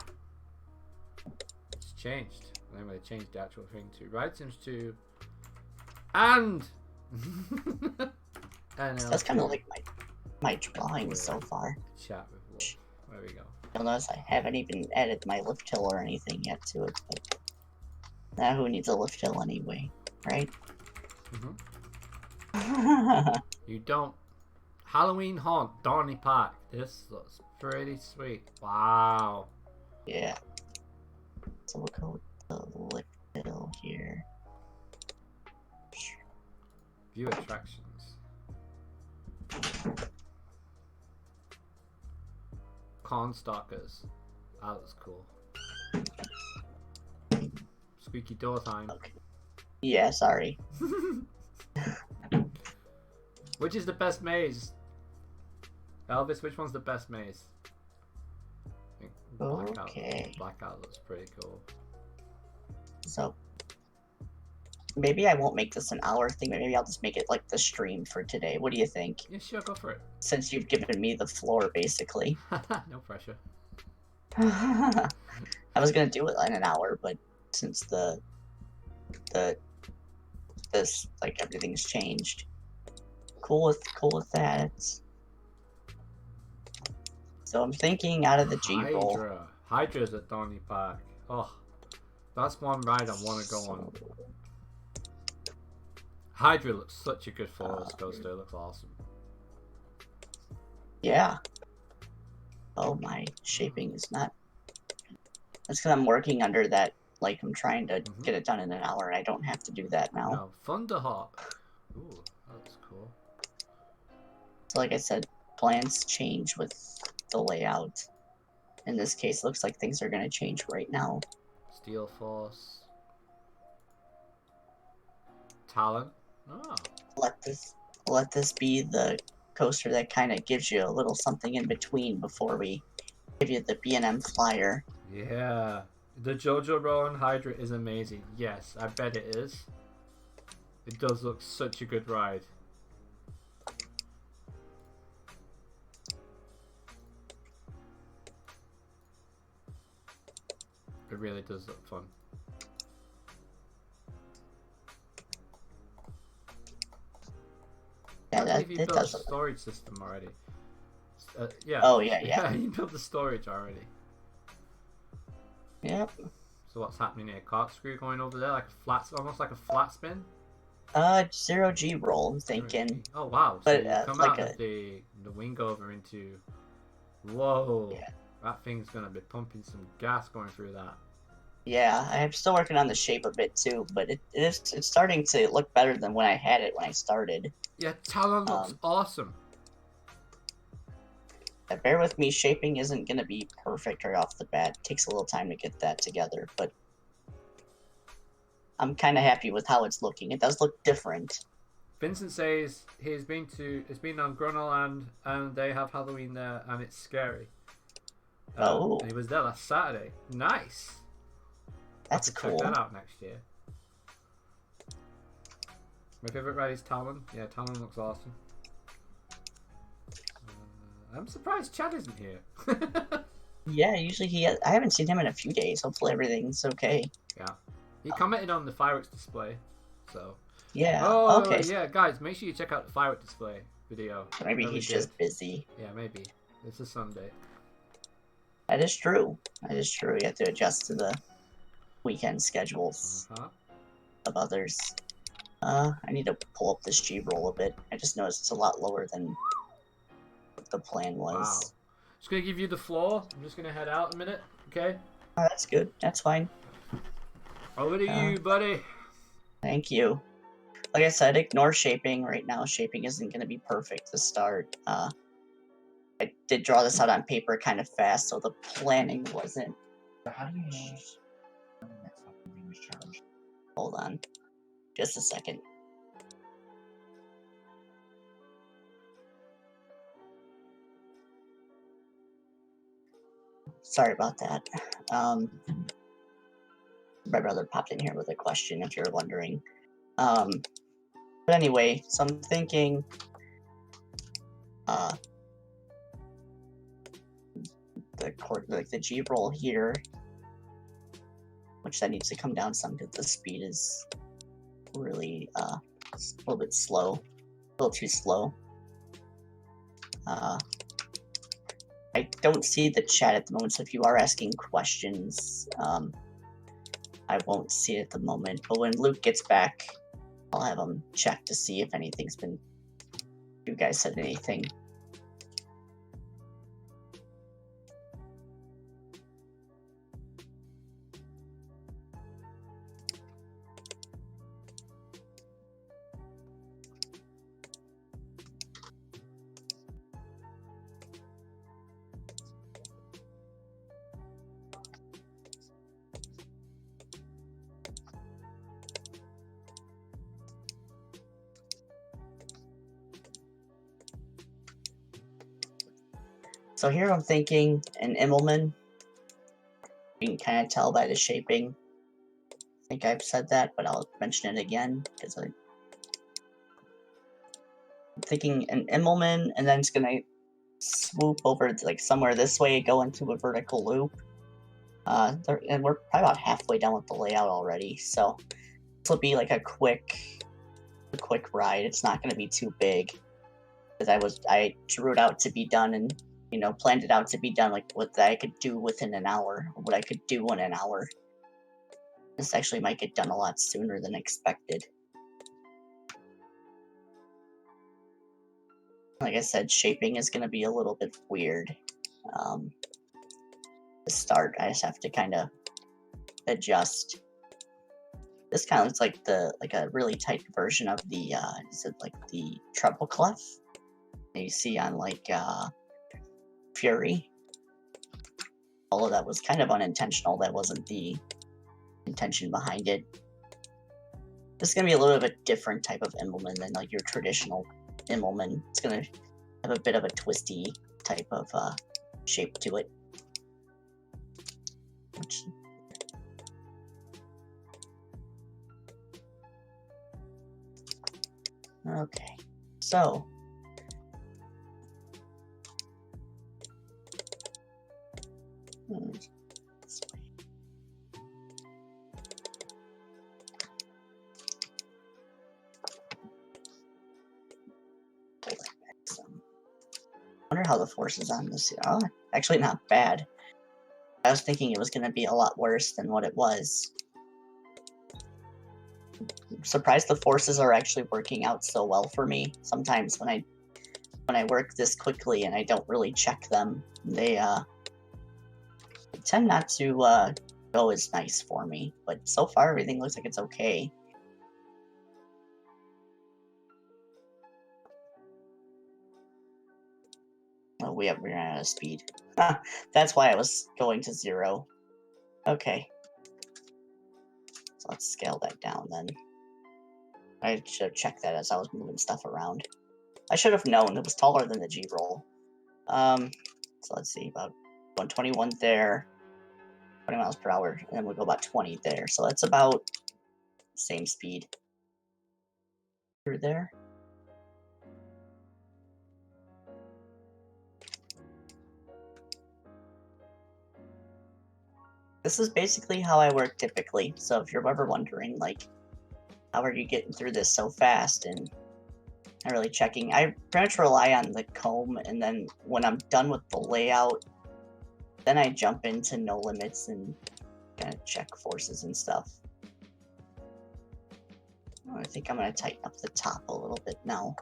It's changed. And then they changed the actual thing to Ride Sims 2 and NL2. That's kind of like my drawing so far. Chat with Wolf. There we go. You'll notice I haven't even added my lift hill or anything yet to it, but now who needs a lift hill anyway, right? You don't. Halloween Haunt, Dorney Park. This looks pretty sweet. Wow. Yeah. So we'll go with the lift hill here. View attractions. Cornstalkers. That looks cool. Squeaky door time. Okay. Yeah, sorry. Which is the best maze? Elvis, which one's the best maze? I think Blackout. Okay. Blackout looks pretty cool. So maybe I won't make this an hour thing. Maybe I'll just make it like the stream for today. What do you think? Yeah, sure, go for it. Since you've given me the floor, basically. No pressure. I was gonna do it in an hour, but since this like everything's changed. Cool with that. So I'm thinking out of the G roll. Hydra's at Dorney Park. Oh, that's one ride I want to go on. Hydra looks such a good forest coaster. It looks awesome. Yeah. Oh, my shaping is not. That's because I'm working under that. Like I'm trying to get it done in an hour. I don't have to do that now. No, Thunderhawk. Ooh, that's cool. So like I said, plans change with the layout. In this case, looks like things are going to change right now. Steel Force. Talon. Oh. Let this be the coaster that kind of gives you a little something in between before we give you the B&M flyer. Yeah. The Jojo Rowan Hydra is amazing. Yes, I bet it is. It does look such a good ride. It really does look fun. Yeah, I believe you that built does a storage system already. Yeah. Oh, yeah. Yeah, you built the storage already. Yep. So what's happening here? Corkscrew going over there like a flat, almost like a flat spin? 0G roll, I'm thinking. Oh wow! But, so you come like out of the wing over into. Whoa! Yeah. That thing's gonna be pumping some gas going through that. Yeah, I'm still working on the shape a bit too, but it's starting to look better than when I had it when I started. Yeah, Talon looks awesome. Bear with me, shaping isn't going to be perfect right off the bat. It takes a little time to get that together, but I'm kind of happy with how it's looking. It does look different. Vincent says he's been on Grunoland and they have Halloween there and it's scary. Oh. He was there last Saturday. Nice. That's cool. Check that out next year. My favorite ride is Talon. Yeah, Talon looks awesome. I'm surprised Chad isn't here. Yeah, usually I haven't seen him in a few days. Hopefully everything's okay. Yeah. He commented on the fireworks display, so. Yeah. Oh, okay. Yeah, guys, make sure you check out the fireworks display video. Maybe he's just busy. Yeah, maybe. It's a Sunday. That is true. That is true. You have to adjust to the weekend schedules of others. I need to pull up this G roll a bit. I just noticed it's a lot lower than what the plan was. Wow. Just gonna give you the floor. I'm just gonna head out a minute, okay? Oh, that's good. That's fine. Over to you, buddy. Thank you. Like I said, ignore shaping right now. Shaping isn't going to be perfect to start. I did draw this out on paper kind of fast, so the planning wasn't. How do you know when that fucking thing was charged? Hold on. Just a second. Sorry about that. My brother popped in here with a question, if you're wondering. But anyway, so I'm thinking, the G roll here, which that needs to come down some because the speed is really a little bit slow, a little too slow. I don't see the chat at the moment, so if you are asking questions, I won't see it at the moment. But when Luke gets back, I'll have him check to see if anything's been. You guys said anything. So here I'm thinking an Immelman. You can kind of tell by the shaping. I think I've said that, but I'll mention it again because I'm thinking an Immelman, and then it's gonna swoop over to, like, somewhere this way, go into a vertical loop. And we're probably about halfway done with the layout already, so this will be like a quick ride. It's not going to be too big because I drew it out to be done and planned it out to be done, like what I could do within an hour, what I could do in an hour. This actually might get done a lot sooner than expected. Like I said, shaping is going to be a little bit weird. To start, I just have to kind of adjust. This kind of looks like a really tight version of the is it like the treble clef that you see on like Fury. Although that was kind of unintentional, that wasn't the intention behind it. This is gonna be a little bit of a different type of Immelman than like your traditional Immelman. It's gonna have a bit of a twisty type of shape to it. Okay, so this way. Pull that back some. I wonder how the force is on this. Oh, actually not bad. I was thinking it was going to be a lot worse than what it was. I'm surprised the forces are actually working out so well for me. Sometimes when I work this quickly and I don't really check them, they tend not to go as nice for me. But so far everything looks like it's okay. Oh, we ran out of speed. That's why I was going to 0. Okay. So let's scale that down then. I should have checked that as I was moving stuff around. I should have known it was taller than the G-roll. So let's see, about 121 there, 20 miles per hour, and then we'll go about 20 there. So that's about the same speed. Through there. This is basically how I work typically. So if you're ever wondering, like, how are you getting through this so fast and not really checking, I pretty much rely on the comb, and then when I'm done with the layout, then I jump into no limits and kind of check forces and stuff. I think I'm going to tighten up the top a little bit now.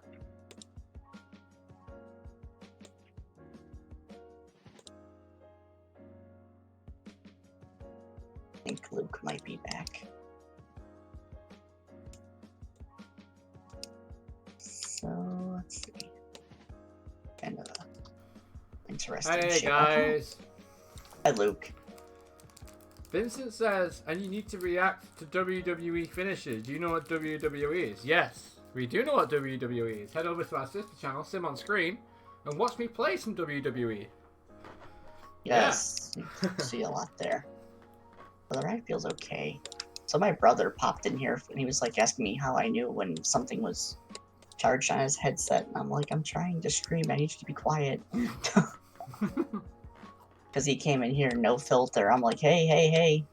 I think Luke might be back. So let's see. Kind of interesting. Hey guys. Hi Luke. Vincent says, and you need to react to WWE finishes. Do you know what WWE is? Yes, we do know what WWE is. Head over to our sister channel, Sim on Screen, and watch me play some WWE. Yes, yeah. You see a lot there. But the ride feels okay. So my brother popped in here and he was like asking me how I knew when something was charged on his headset, and I'm like, I'm trying to stream, I need you to be quiet. Because he came in here, no filter. I'm like, hey.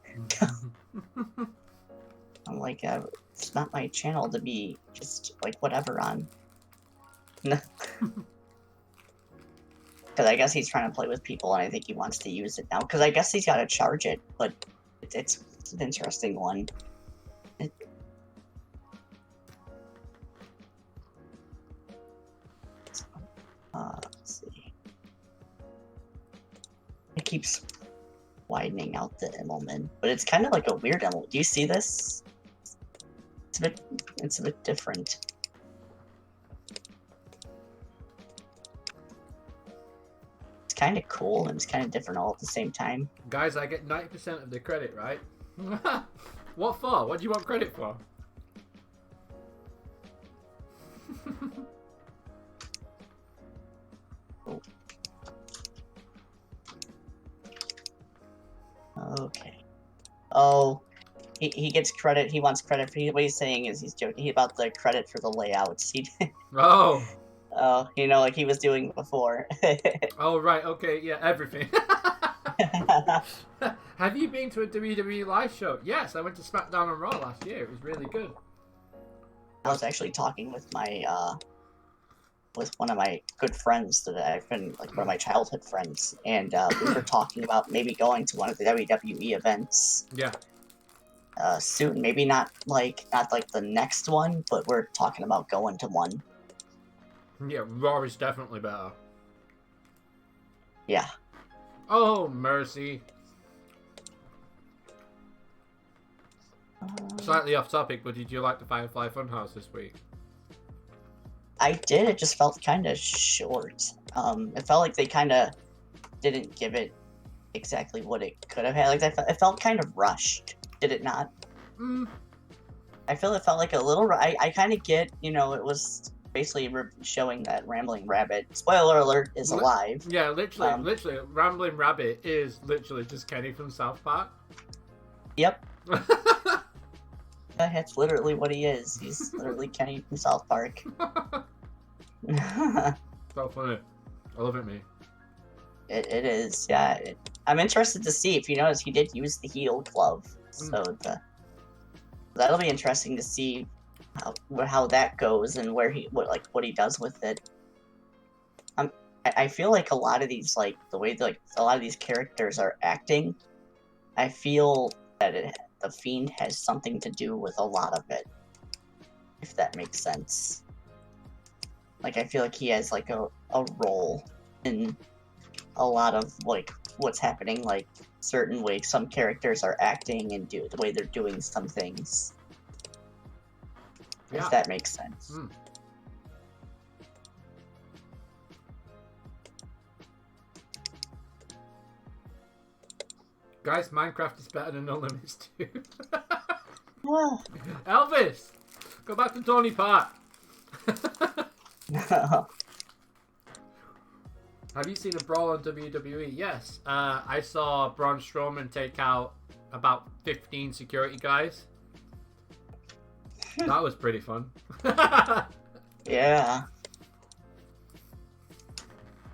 I'm like, it's not my channel to be just like whatever on. Because I guess he's trying to play with people, and I think he wants to use it now. Because I guess he's got to charge it, but it's an interesting one. Let's see. It keeps widening out the Immelman, but it's kind of like a weird Immel. Do you see this? It's a bit different. It's kind of cool and it's kind of different all at the same time. Guys, I get 90% of the credit, right? What for? What do you want credit for? Okay. Oh, he gets credit. He wants credit for what he's saying is he's joking about the credit for the layouts. Oh. Oh, you know, like he was doing before. Oh, right. Okay. Yeah, everything. Have you been to a WWE live show? Yes, I went to SmackDown and Raw last year. It was really good. I was actually talking with my with one of my good friends that I've been like one of my childhood friends, and we were talking about maybe going to one of the WWE events. Yeah. Soon, maybe not like the next one, but we're talking about going to one. Yeah, Raw is definitely better. Yeah. Oh, mercy. Slightly off topic, but did you like the Firefly Funhouse this week? I did. It just felt kind of short. It felt like they kind of didn't give it exactly what it could have had. Like it felt kind of rushed. Did it not? I feel it felt like a little. I kind of get. You know, it was basically showing that Rambling Rabbit. Spoiler alert: is alive. Yeah, literally, Rambling Rabbit is literally just Kenny from South Park. Yep. That's literally what he is. He's literally Kenny from South Park. So funny. I love it, me. It is, yeah. I'm interested to see. If you notice, he did use the heel glove, so that'll be interesting to see how that goes and what he does with it. I feel like a lot of these, like the way a lot of these characters are acting, I feel that the Fiend has something to do with a lot of it, if that makes sense. Like, I feel like he has, like, a role in a lot of, like, what's happening, like, certain ways some characters are acting and the way they're doing some things. Yeah. If that makes sense. Guys, Minecraft is better than No Limits 2. Yeah. Elvis! Go back to Tony Park. Have you seen a brawl on WWE? Yes. I saw Braun Strowman take out about 15 security guys. That was pretty fun. Yeah.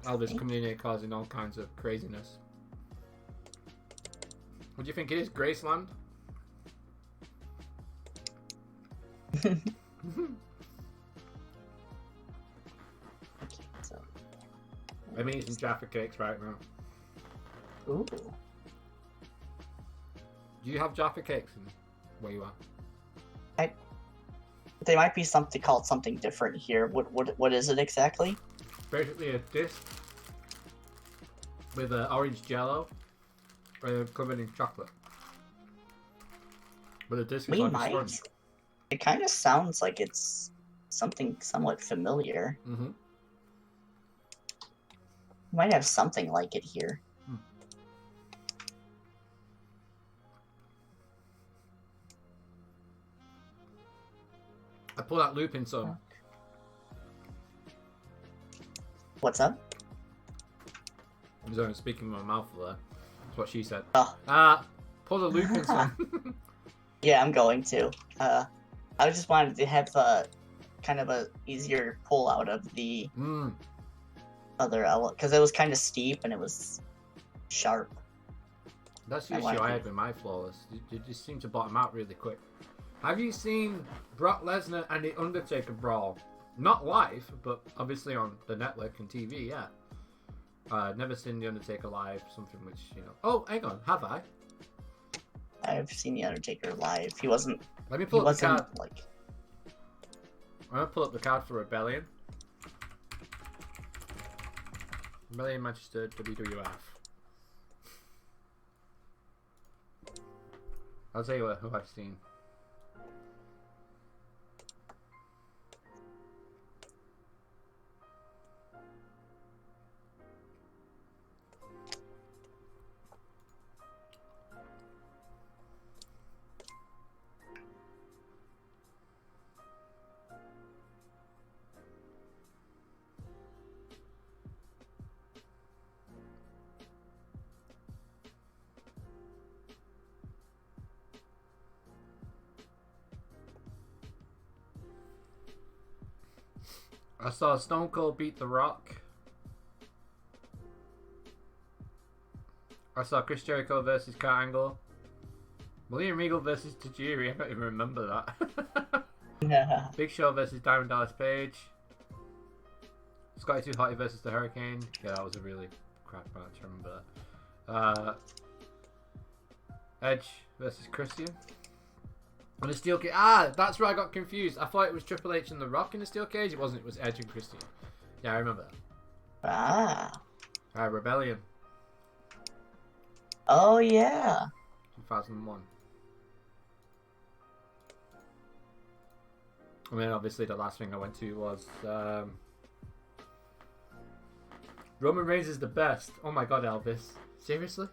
Elvis coming in here causing all kinds of craziness. What do you think it is? Graceland? I'm eating some Jaffa cakes right now. Ooh. Do you have Jaffa cakes in where you are? They might be called something different here. What is it exactly? Basically a disc with orange jello covered in chocolate. But the disc is like a sponge. It kind of sounds like it's something somewhat familiar. Mm-hmm. We might have something like it here. I pulled out Lupin some. What's up? I was only speaking with my mouth there. That's what she said. Oh. Pull the Lupin some. Yeah, I'm going to. I just wanted to have kind of a easier pull out of the other element because it was kind of steep and it was sharp. That's the issue I had with my flawless. You just seem to bottom out really quick. Have you seen Brock Lesnar and The Undertaker brawl? Not live, but obviously on the network and TV, yeah. Never seen The Undertaker live, something which, you know... Oh, hang on, have I? I've seen The Undertaker live. He wasn't... Let me He pull up the wasn't, card. like... I'm gonna pull up the card for Rebellion. Rebellion Manchester WWF. I'll tell you who I've seen. I saw Stone Cold beat The Rock. I saw Chris Jericho versus Kurt Angle. William Regal versus Tajiri. I don't even remember that. Yeah. Big Show versus Diamond Dallas Page. Scotty 2 Hotty versus the Hurricane. Yeah, that was a really crap match. I remember that. Edge versus Christian. On a steel cage. Ah, that's where I got confused. I thought it was Triple H and The Rock in the steel cage. It wasn't. It was Edge and Christian. Yeah, I remember that. Ah. Rebellion. Oh, yeah. 2001. And then obviously the last thing I went to was Roman Reigns is the best. Oh my god, Elvis. Seriously?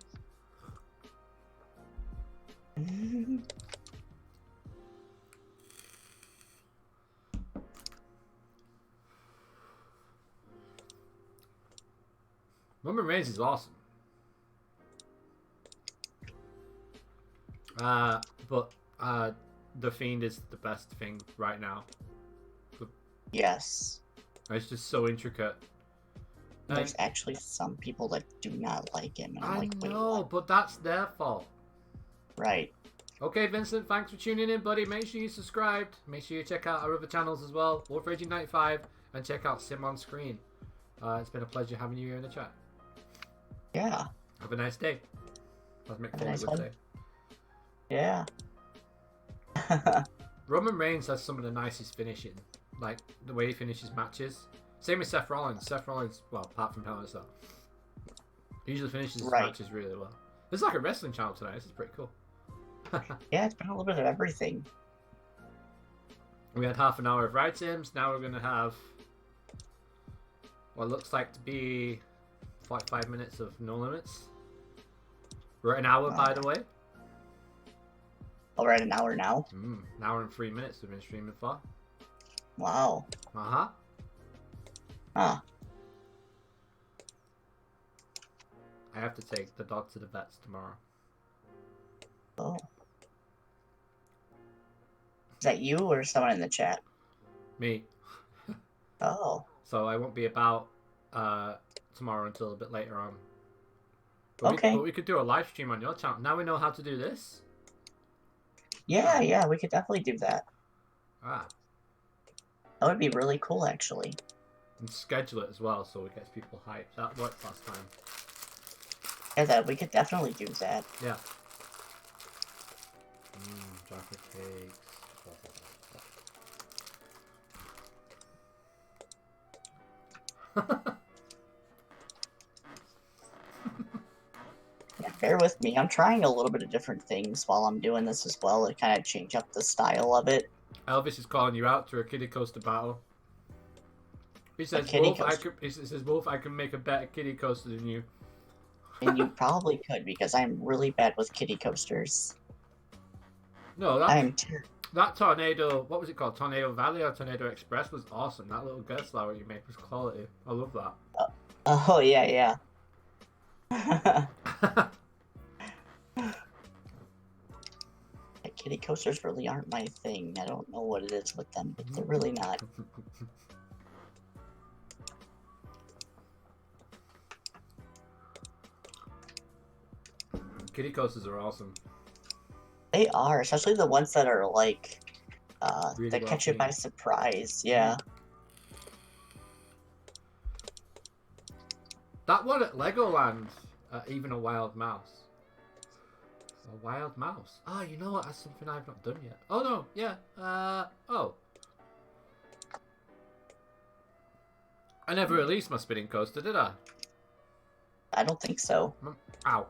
Roman Reigns is awesome. But The Fiend is the best thing right now. Yes. It's just so intricate. There's actually some people that do not like him, and I'm I like, wait, know, what? but that's their fault. Right. Okay, Vincent, thanks for tuning in, buddy. Make sure you subscribed. Make sure you check out our other channels as well, WolfRaging95, and check out Sim on Screen. It's been a pleasure having you here in the chat. Yeah. Have a nice day. As Mick Have a Foley nice would one. say. Yeah. Roman Reigns has some of the nicest finishing. Like, the way he finishes matches. Same with Seth Rollins. Seth Rollins, well, apart from Hell in a Cell, he usually finishes his matches really well. This is like a wrestling channel tonight. This is pretty cool. Yeah, it's been a little bit of everything. We had half an hour of ride sims. Now we're going to have what looks like to be 45 minutes of No Limits. We're at an hour, by the way. Oh, we're at an hour now? An hour and 3 minutes we've been streaming for. Wow. Uh-huh. Huh. I have to take the dog to the vets tomorrow. Oh. Is that you or someone in the chat? Me. Oh. So I won't be about tomorrow until a bit later on. But Okay. But we could do a live stream on your channel. Now we know how to do this. Yeah, we could definitely do that. Ah. That would be really cool, actually. And schedule it as well so it gets people hyped. That worked last time. Yeah, we could definitely do that. Yeah. Chocolate cakes. Yeah, bear with me. I'm trying a little bit of different things while I'm doing this as well to kind of change up the style of it. Elvis is calling you out to a kiddie coaster battle. He says, Wolf, I can make a better kiddie coaster than you. And you probably could, because I'm really bad with kiddie coasters. No, I'm that Tornado, what was it called? Tornado Valley or Tornado Express was awesome. That little girl flower you made was quality. I love that. Oh, yeah. Kiddie coasters really aren't my thing. I don't know what it is with them, but they're really not. Kiddie coasters are awesome. They are, especially the ones that are like, Really that well catch you by themed. surprise. Yeah. That one at Legoland, even a wild mouse. A wild mouse. Oh, you know what? That's something I've not done yet. Oh no, yeah. Oh. I never released my spinning coaster, did I? I don't think so. Ow.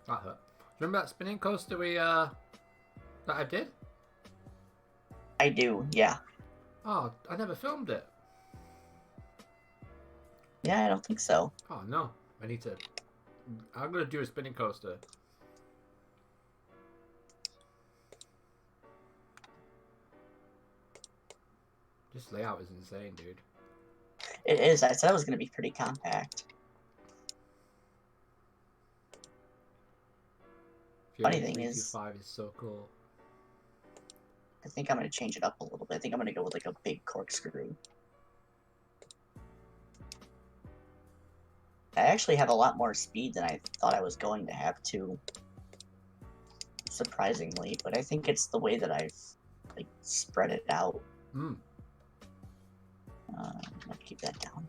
That hurt. Remember that spinning coaster that I did? I do, yeah. Oh, I never filmed it. Yeah, I don't think so. Oh no, I need to. I'm gonna do a spinning coaster. This layout is insane, dude. It is. I said it was going to be pretty compact. Funny thing is, 325 is so cool. I think I'm going to change it up a little bit. I think I'm going to go with like a big corkscrew. I actually have a lot more speed than I thought I was going to have too. Surprisingly, but I think it's the way that I've like spread it out. Hmm. I'll keep that down.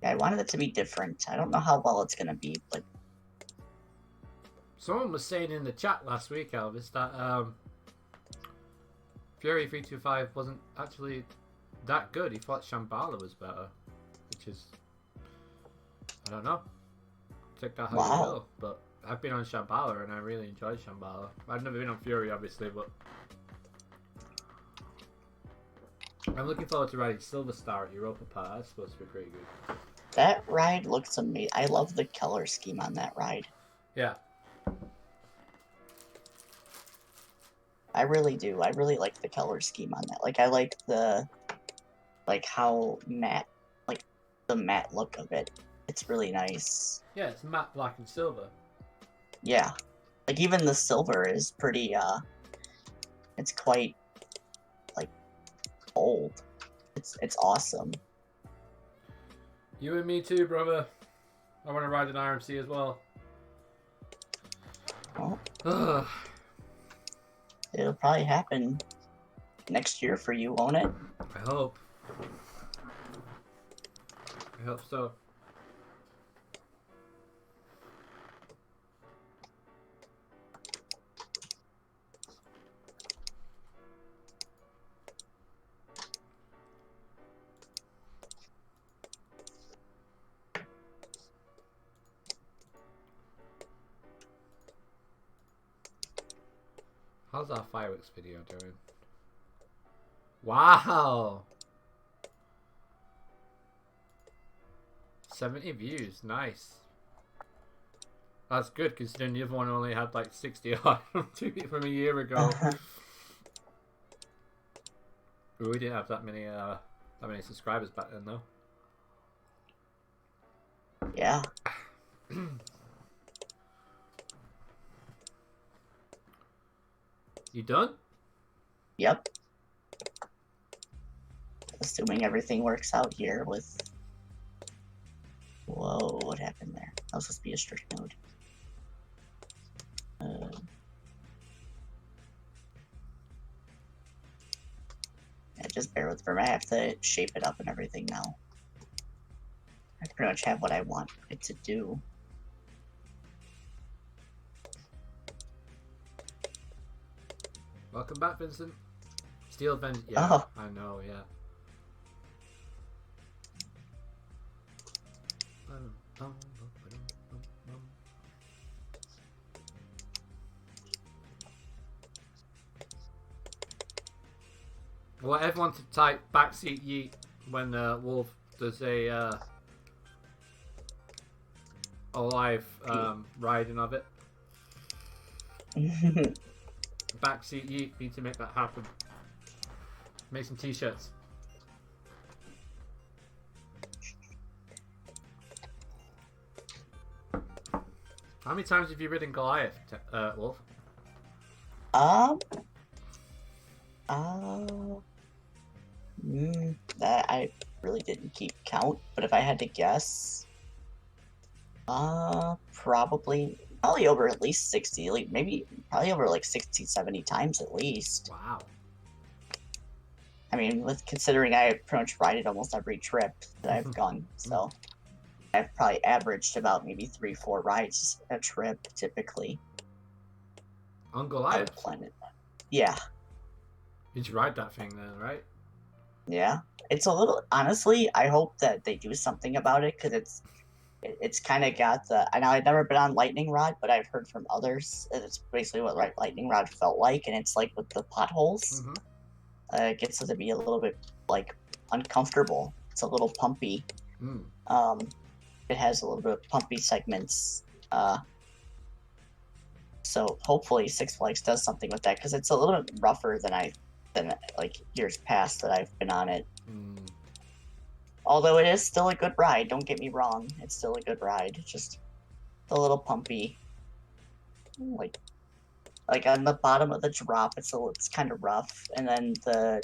Yeah, I wanted it to be different. I don't know how well it's gonna be, but Someone was saying in the chat last week, Elvis, that Fury 325 wasn't actually that good. He thought Shambhala was better, which is, I don't know. Take that how you will, but I've been on Shambhala and I really enjoyed Shambhala. I've never been on Fury, obviously, but I'm looking forward to riding Silver Star at Europa Park. That's supposed to be pretty good. that ride looks amazing. I love the color scheme on that ride. Yeah. I really do. I really like the color scheme on that. Like, I like how matte, like, the matte look of it. It's really nice. Yeah, it's matte black and silver. Yeah. Like, even the silver is pretty, it's quite, like, bold. It's awesome. You and me too, brother. I want to ride an RMC as well. Well, it'll probably happen next year for you, won't it? I hope. I hope so. How's our fireworks video doing? Wow! 70 views, nice. That's good considering the other one only had like 60 on from a year ago. We didn't have that many subscribers back then though. Yeah. You done? Yep. Assuming everything works out here with... Whoa, what happened there? That was supposed to be a strict node. Yeah, just bear with me. I have to shape it up and everything now. I pretty much have what I want it to do. Welcome back, Vincent. Steel Vengeance. Yeah, Oh. I know, yeah. Well, everyone to type backseat yeet when Wolf does a live riding of it. Backseat yeet, need to make that happen. Make some t-shirts. How many times have you ridden Goliath, Wolf? That I really didn't keep count, but if I had to guess, probably Probably over at least 60, like maybe probably over like 60, 70 times at least. Wow. I mean, with considering I pretty much ride it almost every trip that I've gone, so I've probably averaged about maybe 3, 4 rides a trip typically. On I Goliath. would plan it. Yeah, Did you ride that thing then, right? yeah. It's a little. Honestly, I hope that they do something about it because it's kind of got the. I know I've never been on lightning rod, but I've heard from others that it's basically what lightning rod felt like, and it's like with the potholes. Mm-hmm. It gets it to be a little bit like uncomfortable. It's a little pumpy. Mm. It has a little bit of pumpy segments. So hopefully Six Flags does something with that because it's a little bit rougher than like years past that I've been on it. Mm. Although it is still a good ride. Don't get me wrong. It's still a good ride. It's just a little pumpy. Like on the bottom of the drop, it's kind of rough, and then the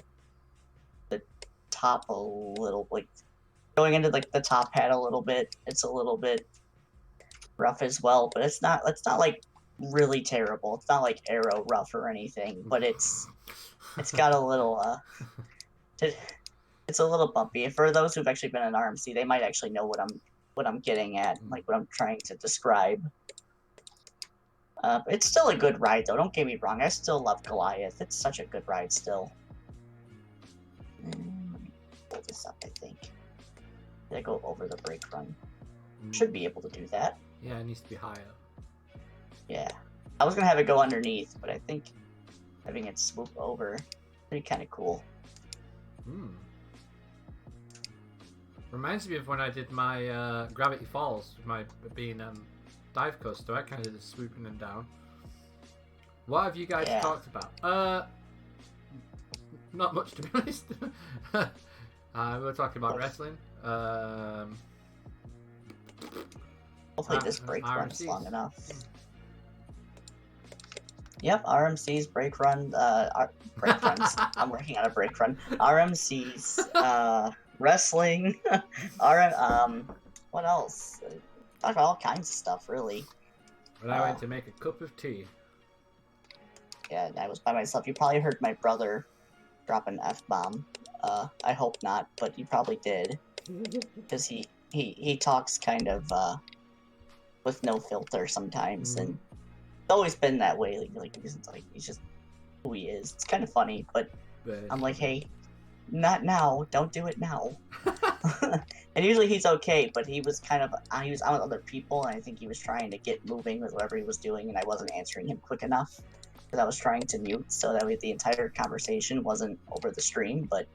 top a little like going into like the top hat a little bit. It's a little bit rough as well, but it's not like really terrible. It's not like arrow rough or anything, but it's got a little it's a little bumpy. For those who've actually been in RMC, they might actually know what I'm getting at, like what I'm trying to describe. It's still a good ride though. Don't get me wrong. I still love Goliath. It's such a good ride still. Let me pull this up. I think. Did I go over the brake run? Should be able to do that. Yeah, it needs to be higher. Yeah. I was gonna have it go underneath, but I think having it swoop over would be kind of cool. Hmm. Reminds me of when I did my Gravity Falls, my being dive coaster. I kind of did swooping them down. What have you guys talked about? Not much to be honest. We were talking about wrestling. Hopefully this break runs RMCs. long enough. Yep, RMC's break run. Break runs. I'm working on a break run. RMC's wrestling. What else? Talk about all kinds of stuff, really. When I went to make a cup of tea. Yeah, I was by myself. You probably heard my brother drop an F-bomb. I hope not, but you probably did. Because he talks kind of with no filter sometimes, and it's always been that way. Like he's just who he is. It's kind of funny, but I'm like, hey, not now. Don't do it now. And usually he's okay, but he was kind of he was on with other people, and I think he was trying to get moving with whatever he was doing, and I wasn't answering him quick enough because I was trying to mute so that way the entire conversation wasn't over the stream. But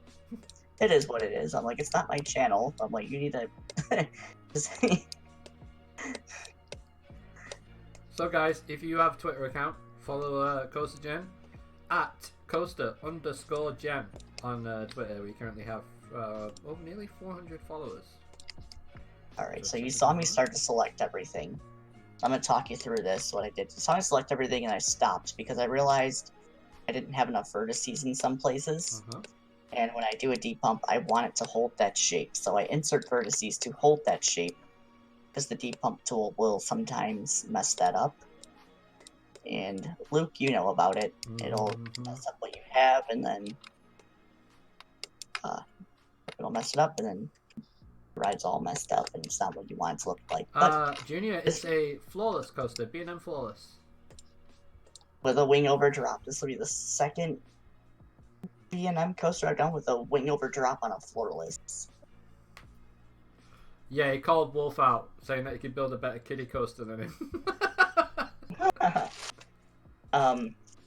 it is what it is. I'm like, it's not my channel. I'm like, you need to. So guys, if you have a Twitter account, follow CoasterGen at Coaster_Gen on Twitter. We currently have nearly 400 followers. Alright, so you saw me start to select everything. I'm going to talk you through this, what I did. You saw me select everything and I stopped because I realized I didn't have enough vertices in some places. And when I do a depump, I want it to hold that shape. So I insert vertices to hold that shape because the depump tool will sometimes mess that up. And Luke, you know about it. It'll mess up what you have, and then it'll mess it up, and then the ride's all messed up, and it's not what you want it to look like. But Junior, it's a flawless coaster, B&M flawless. With a wing over drop. This will be the second B&M coaster I've done with a wing over drop on a floorless. Yeah, he called Wolf out, saying that he could build a better kiddie coaster than him.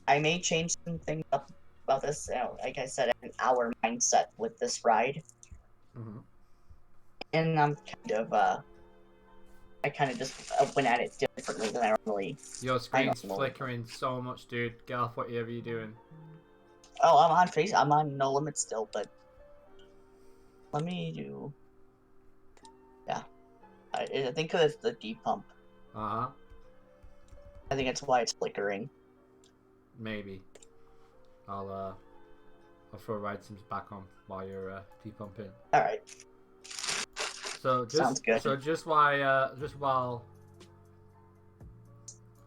I may change some things up about this. Like I said, I have an hour mindset with this ride. And I'm I kind of just went at it differently than I normally. Your screen's flickering so much, dude. Get off whatever you're doing. Oh, I'm on No Limit still, but let me do. Yeah, I think it's the depump. I think that's why it's flickering. Maybe. I'll throw ride sims back on while you're depumping. All right. So just, sounds good. So just while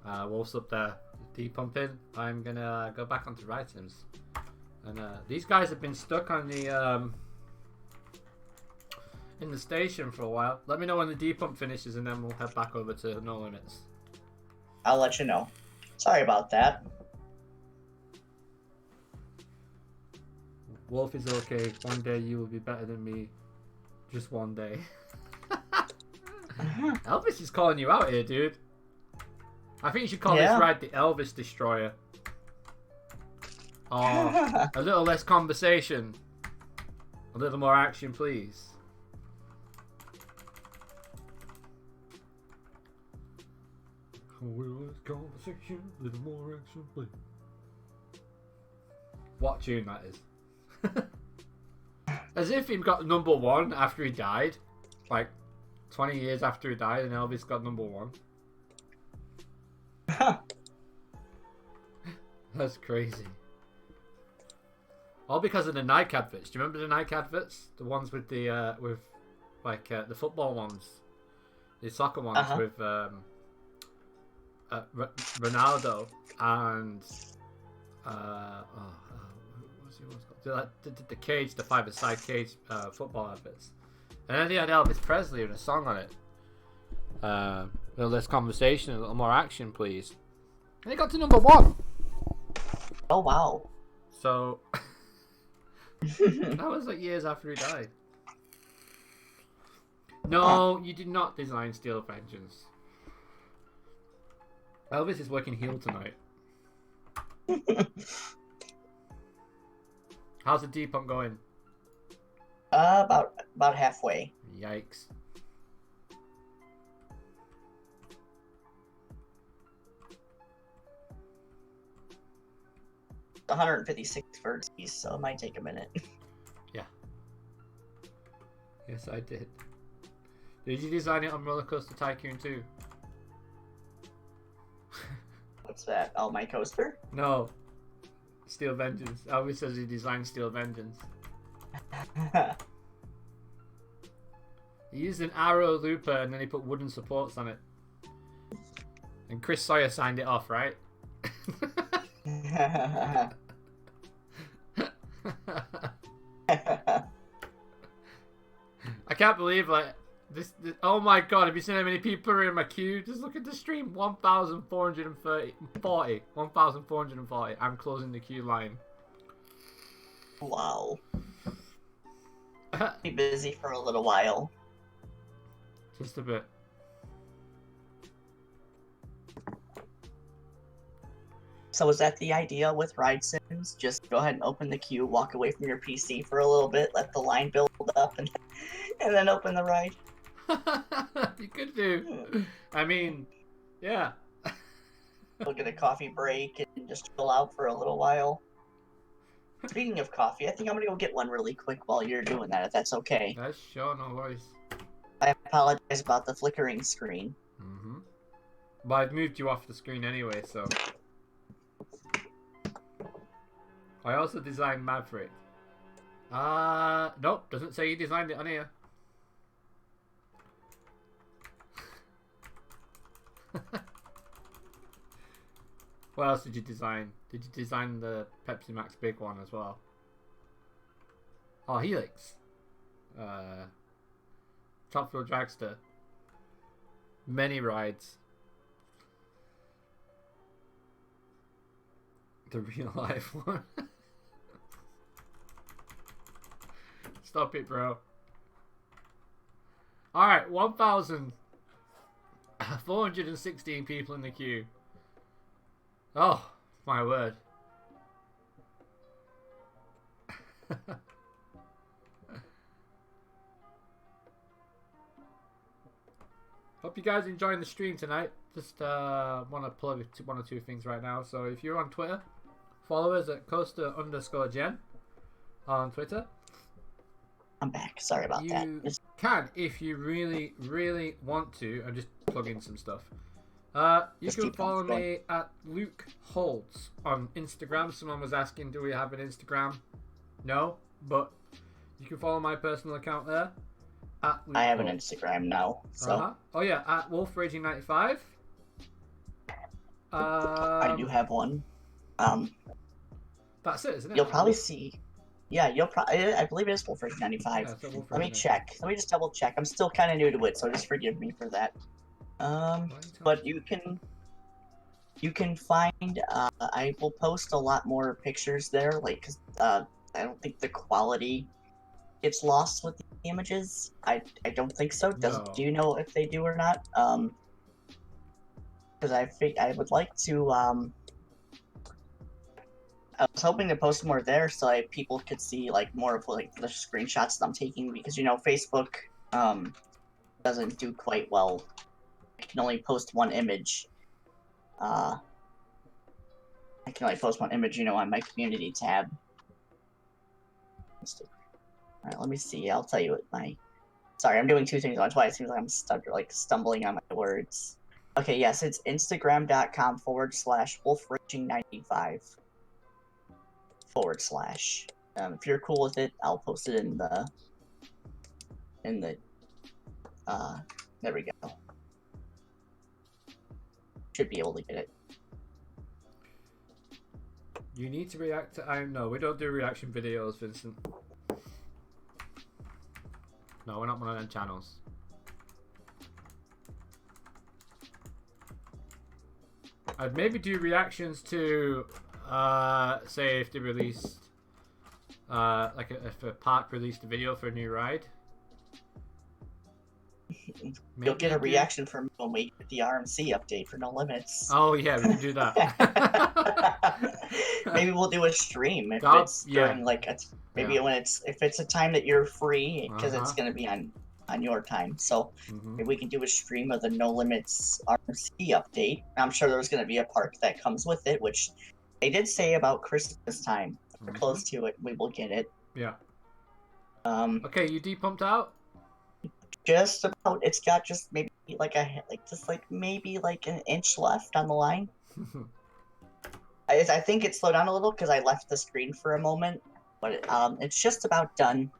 Wolf's up there depumping. I'm gonna go back onto Ride Sims. And these guys have been stuck on the in the station for a while. Let me know when the depump finishes, and then we'll head back over to No Limits. I'll let you know. Sorry about that. Wolf is okay. One day you will be better than me. Just one day. Elvis is calling you out here, dude. I think you should call this ride the Elvis Destroyer. Oh, a little less conversation. A little more action, please. A little less conversation, a little more action, please. What tune that is. As if he got number one after he died. Like, 20 years after he died and Elvis got number one. That's crazy. All because of the Nike adverts. Do you remember the Nike adverts? The ones with the the football ones, the soccer ones with Ronaldo and what's he called? The cage, the five-a-side cage football adverts. And then they had Elvis Presley and a song on it. A little less conversation, a little more action, please. And it got to number one. Oh wow! So that was like years after he died. No, you did not design Steel Vengeance. Elvis is working heel tonight. How's the depump going? About halfway. Yikes. It's 156 vertices, so it might take a minute. Yeah. Yes, I did. Did you design it on Roller Coaster Tycoon 2? What's that? Oh, my coaster? No. Steel Vengeance. Elvis says he designed Steel Vengeance. He used an arrow looper and then he put wooden supports on it. And Chris Sawyer signed it off, right? I can't believe this. Oh my god! Have you seen how many people are in my queue? Just look at the stream. 1,440. 1,440. I'm closing the queue line. Wow. Be busy for a little while. Just a bit. So is that the idea with Ride Sims? Just go ahead and open the queue, walk away from your PC for a little bit, let the line build up, and then open the ride? You could do. I mean, yeah. We'll get a coffee break and just chill out for a little while. Speaking of coffee, I think I'm gonna go get one really quick while you're doing that, if that's okay. That's sure, no worries. I apologize about the flickering screen. Mm-hmm. But I've moved you off the screen anyway, so... I also designed Maverick. Nope, doesn't say you designed it on here. What else did you design? Did you design the Pepsi Max big one as well? Oh, Helix. Top Floor Dragster. Many rides. The real life one. Stop it, bro. Alright, 1,416 people in the queue. Oh, my word. Hope you guys enjoying the stream tonight. Just want to plug one or two things right now. So if you're on Twitter, follow us at Coaster_Gen on Twitter. I'm back. Sorry about that. You can, if you really, really want to. I'm just plugging some stuff. You can follow me at Luke Holtz on Instagram. Someone was asking, do we have an Instagram? No, but you can follow my personal account there. At Luke I have Holtz. an Instagram now. So Oh yeah, at WolfRaging95. I do have one. That's it, isn't it? You'll probably see. Yeah, you'll probably. I believe it is WolfRaging95. Yeah, it's a Let me WolfRaging95. check. Let me just double check. I'm still kind of new to it, so just forgive me for that. But you can find. I will post a lot more pictures there, like, cause I don't think the quality gets lost with the images. I don't think so. No. Do you know if they do or not? Because I would like to. I was hoping to post more there so like people could see like more of like the screenshots that I'm taking, because Facebook doesn't do quite well. I can only post one image. I can only post one image, on my community tab. Alright, let me see. I'll tell you what my. Sorry, I'm doing two things at once. Why it seems like I'm stumbling on my words. Okay, yes, it's Instagram.com/WolfRaging95. /. If you're cool with it, I'll post it in the. There we go. Should be able to get it. You need to react to. No, we don't do reaction videos, Vincent. No, we're not one of them channels. I'd maybe do reactions to, say if they released, like if a park released a video for a new ride. You'll get a reaction from me when we get the RMC update for No Limits. Oh yeah, we can do that. Maybe we'll do a stream if it's during like when if it's a time that you're free, because it's gonna be on your time. So maybe we can do a stream of the No Limits RMC update. I'm sure there's gonna be a park that comes with it, which they did say about Christmas time. If we're close to it, we will get it. Yeah. Okay, you depumped out? Just about. It's got just maybe maybe an inch left on the line. I think it slowed down a little because I left the screen for a moment, but it's just about done.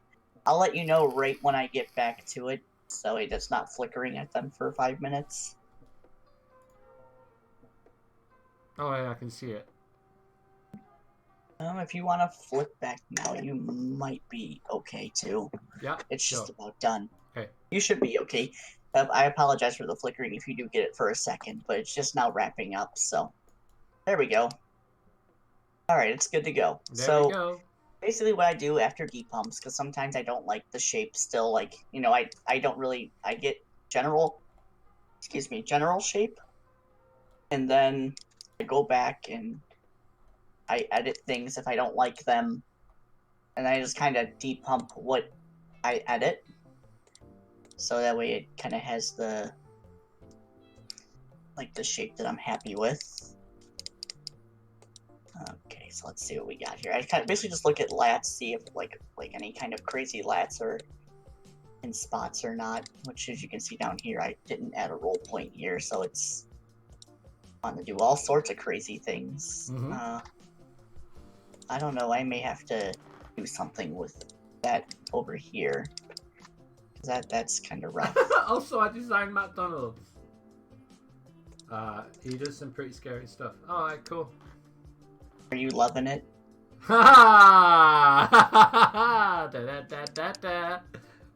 I'll let you know right when I get back to it, so it's not flickering at them for 5 minutes. Oh yeah, I can see it. If you want to flip back now, you might be okay too. Yeah. It's just about done. Okay. You should be okay. I apologize for the flickering if you do get it for a second, but it's just now wrapping up, so. There we go. Alright, it's good to go. There we go. Basically what I do after depumps, because sometimes I don't like the shape still, I don't really, I get general shape, and then I go back and I edit things if I don't like them, and I just kind of depump what I edit. So that way it kind of has the shape that I'm happy with. Okay, so let's see what we got here. I kind of basically just look at lats, see if like any kind of crazy lats are in spots or not. Which, as you can see down here, I didn't add a roll point here, so it's fun to do all sorts of crazy things. I don't know. I may have to do something with that over here. That's kind of rough. Also, I designed McDonald's. He does some pretty scary stuff. Alright, cool. Are you loving it? Ha ha! Da da da da da.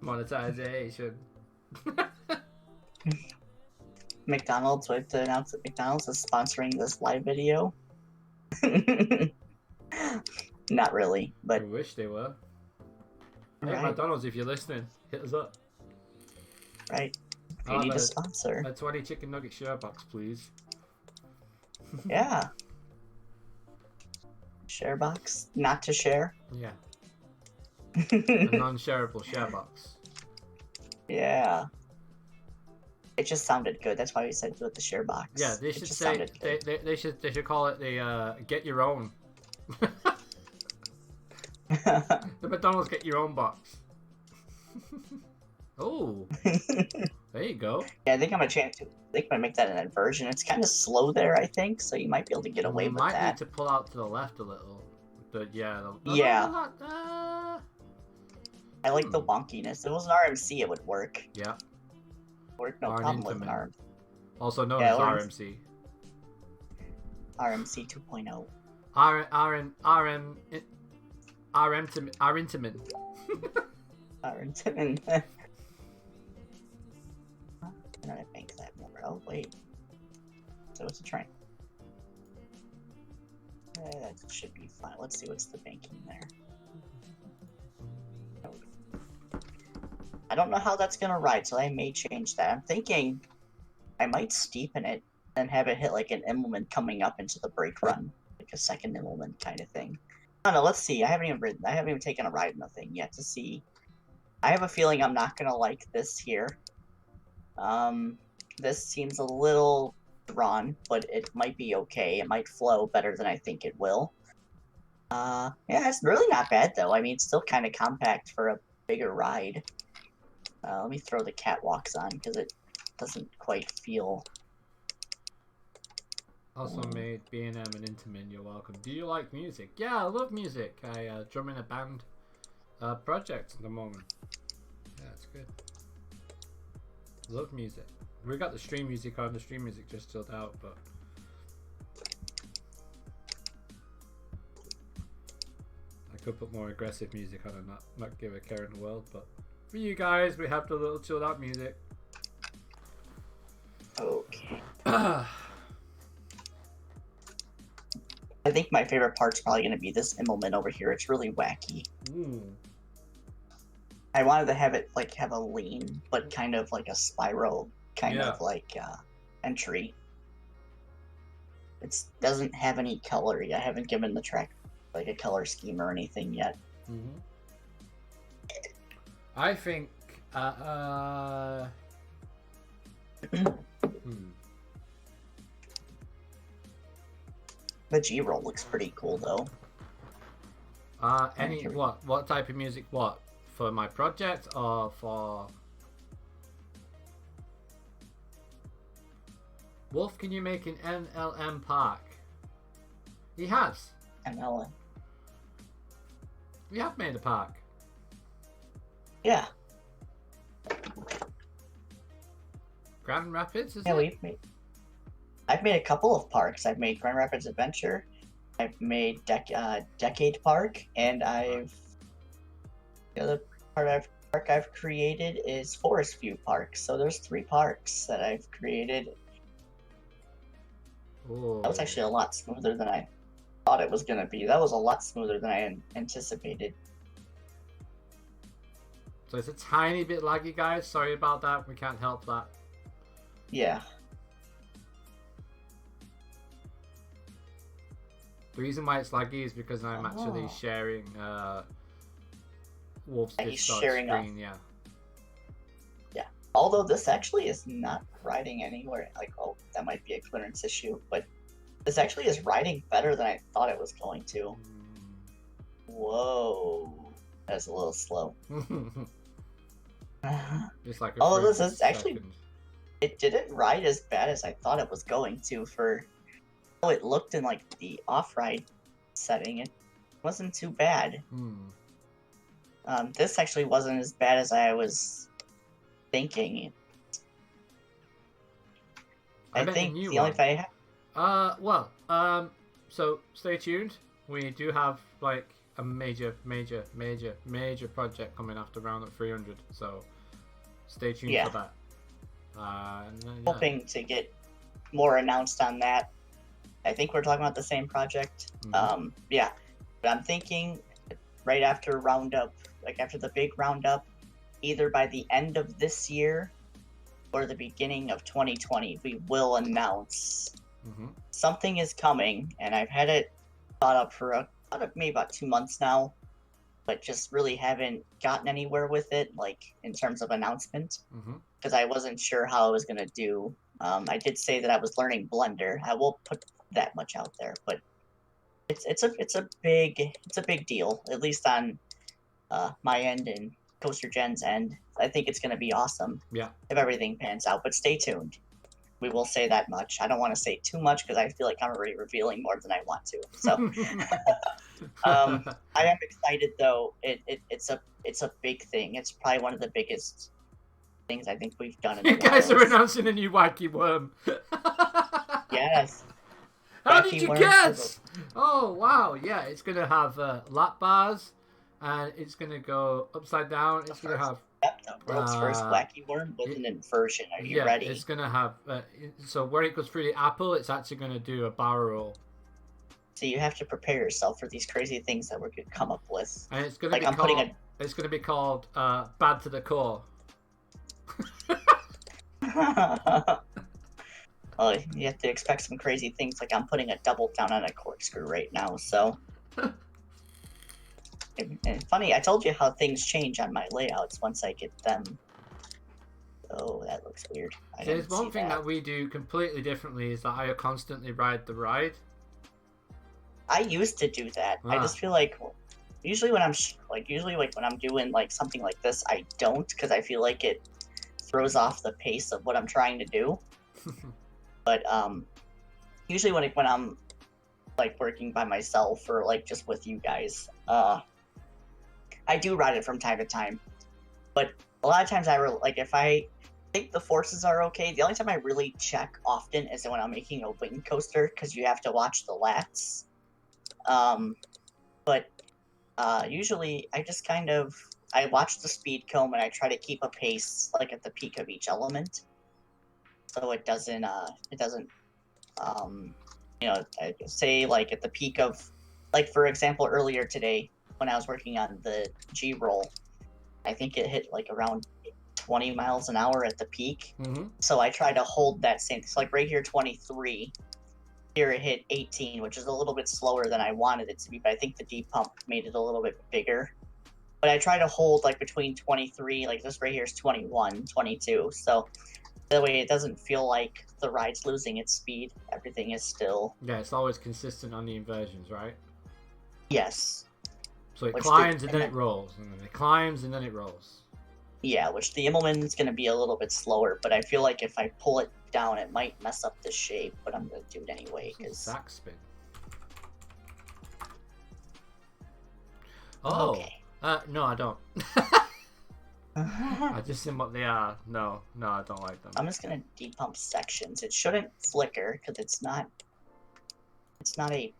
Monetization. McDonald's, we have to announce that McDonald's is sponsoring this live video. Not really, but I wish they were. Hey, right. McDonald's, if you're listening, hit us up. Right. If you need a sponsor. A 20 chicken nugget share box, please. Yeah. Share box? Not to share? Yeah. A non-shareable share box. Yeah. It just sounded good. That's why we said do it the share box. Yeah, they should say they should call it the get your own. The McDonald's get your own box. Oh, there you go. Yeah, I think I'm gonna make that an inversion. It's kind of slow there, I think, so you might be able to get away with that. You might need to pull out to the left a little, but yeah. I like the wonkiness. If it was an RMC, it would work. Yeah. Work no problem with an RMC. Also known as RMC. RMC 2.0. Intamin. Intamin. And I bank that more. Oh, wait. So it's a train. That should be fine. Let's see what's the banking there. I don't know how that's gonna ride, so I may change that. I'm thinking I might steepen it and have it hit like an implement coming up into the brake run, like a second implement kind of thing. I don't know. Let's see. I haven't even taken a ride in the thing yet to see. I have a feeling I'm not gonna like this here. This seems a little drawn, but it might be okay. It might flow better than I think it will. Yeah, it's really not bad though. I mean, it's still kind of compact for a bigger ride. Let me throw the catwalks on because it doesn't quite feel. Also made B&M and Intamin, you're welcome. Do you like music? Yeah, I love music. I drum in a band project at the moment. Yeah, it's good. Love music. We got the stream music on. The stream music just chilled out, but I could put more aggressive music on and not give a care in the world. But for you guys, we have the little chilled out music. Okay. I think my favorite part's probably going to be this implement over here. It's really wacky. Ooh. I wanted to have it like have a lean, but kind of like a spiral kind of like entry. It doesn't have any color yet. I haven't given the track like a color scheme or anything yet. Mm-hmm. I think The G-roll looks pretty cool though. What type of music? What for my project or for Wolf? Can you make an NLM park? He has. NLM. We have made a park. Yeah. Grand Rapids, is Yeah, it? I've made a couple of parks. I've made Grand Rapids Adventure. I've made Decade Park, and the other park I've created is Forest View Park. So there's 3 parks that I've created. Ooh. That was actually a lot smoother than I thought it was gonna be. That was a lot smoother than I anticipated. So it's a tiny bit laggy, guys. Sorry about that. We can't help that. Yeah. The reason why it's laggy is because I'm actually sharing Wolf's Discord screen. Yeah. Although this actually is not riding anywhere. Like, oh, that might be a clearance issue, but this actually is riding better than I thought it was going to. Whoa, that's a little slow. Just like this is actually. It didn't ride as bad as I thought it was going to. For how it looked in like the off-ride setting, it wasn't too bad. This actually wasn't as bad as I was thinking. I think the only thing I have. So stay tuned. We do have like a major project coming after Roundup 300. So stay tuned for that. Hoping to get more announced on that. I think we're talking about the same project. Mm-hmm. But I'm thinking right after Roundup, like after the big Roundup, either by the end of this year or the beginning of 2020, we will announce something is coming, and I've had it thought up for maybe about 2 months now, but just really haven't gotten anywhere with it, like in terms of announcement, because I wasn't sure how I was gonna do. I did say that I was learning Blender. I will put that much out there, but it's a big deal, at least on my end and Coaster Gen's end. I think it's gonna be awesome. Yeah. If everything pans out, but stay tuned. We will say that much. I don't want to say too much because I feel like I'm already revealing more than I want to. So I am excited though. It's a big thing. It's probably one of the biggest things I think we've done in you guys are announcing a new wacky worm. Yes. How Wacky did you worms guess? Oh wow, yeah, it's gonna have lap bars, and it's gonna go upside down. It's gonna have Yep, the world's first wacky worm with an inversion. Are you yeah, ready? it's gonna have so where it goes through the apple, it's actually gonna do a barrel roll. So you have to prepare yourself for these crazy things that we're gonna come up with. And it's gonna Like be I'm called. putting It's gonna be called bad to the core. a. Oh, you have to expect some crazy things. Like I'm putting a double down on a corkscrew right now. So. And funny, I told you how things change on my layouts once I get them. Oh, that looks weird. There's one thing that we do completely differently is that I constantly ride the ride. I used to do that. I just feel like usually when I'm when I'm doing like something like this, I don't because I feel like it throws off the pace of what I'm trying to do. But usually when I'm like working by myself or like just with you guys, I do ride it from time to time. But a lot of times if I think the forces are okay, the only time I really check often is when I'm making a wing coaster because you have to watch the lats. But usually I just I watch the speed comb and I try to keep a pace like at the peak of each element, so it doesn't I say like at the peak of, like for example earlier today when I was working on the G roll, I think it hit like around 20 miles an hour at the peak. Mm-hmm. So I try to hold that same. So like right here, 23. Here it hit 18, which is a little bit slower than I wanted it to be, but I think the D pump made it a little bit bigger. But I try to hold like between 23, like this right here is 21, 22. So that way it doesn't feel like the ride's losing its speed. Everything is still. Yeah, it's always consistent on the inversions, right? Yes. So it climbs and then it rolls, and then it climbs and then it rolls. Yeah, which the Immelman's going to be a little bit slower, but I feel like if I pull it down, it might mess up the shape, but I'm going to do it anyway. Sack spin. Oh. Okay. No, I don't. I just seen what they are. No, I don't like them. I'm just going to depump sections. It shouldn't flicker, because it's not a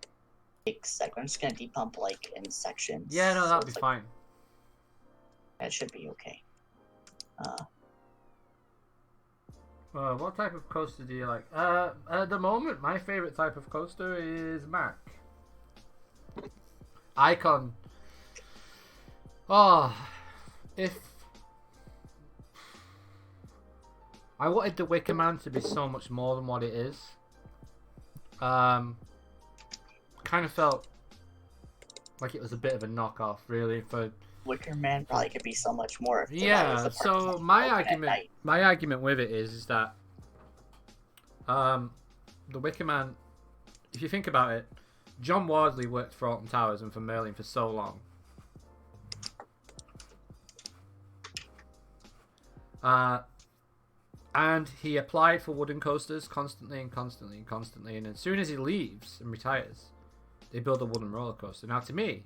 big segment. I'm just going to depump, like, in sections. Yeah, no, that'll be fine. That should be okay. What type of coaster do you like? At the moment, my favorite type of coaster is Mac. Icon. Oh, if I wanted the Wicker Man to be so much more than what it is. Kind of felt like it was a bit of a knockoff, really, for. Wicker Man probably could be so much more. Yeah, so my argument with it is that the Wicker Man, if you think about it, John Wardley worked for Alton Towers and for Merlin for so long. And he applied for wooden coasters constantly, and as soon as he leaves and retires, they build a wooden roller coaster. Now, to me,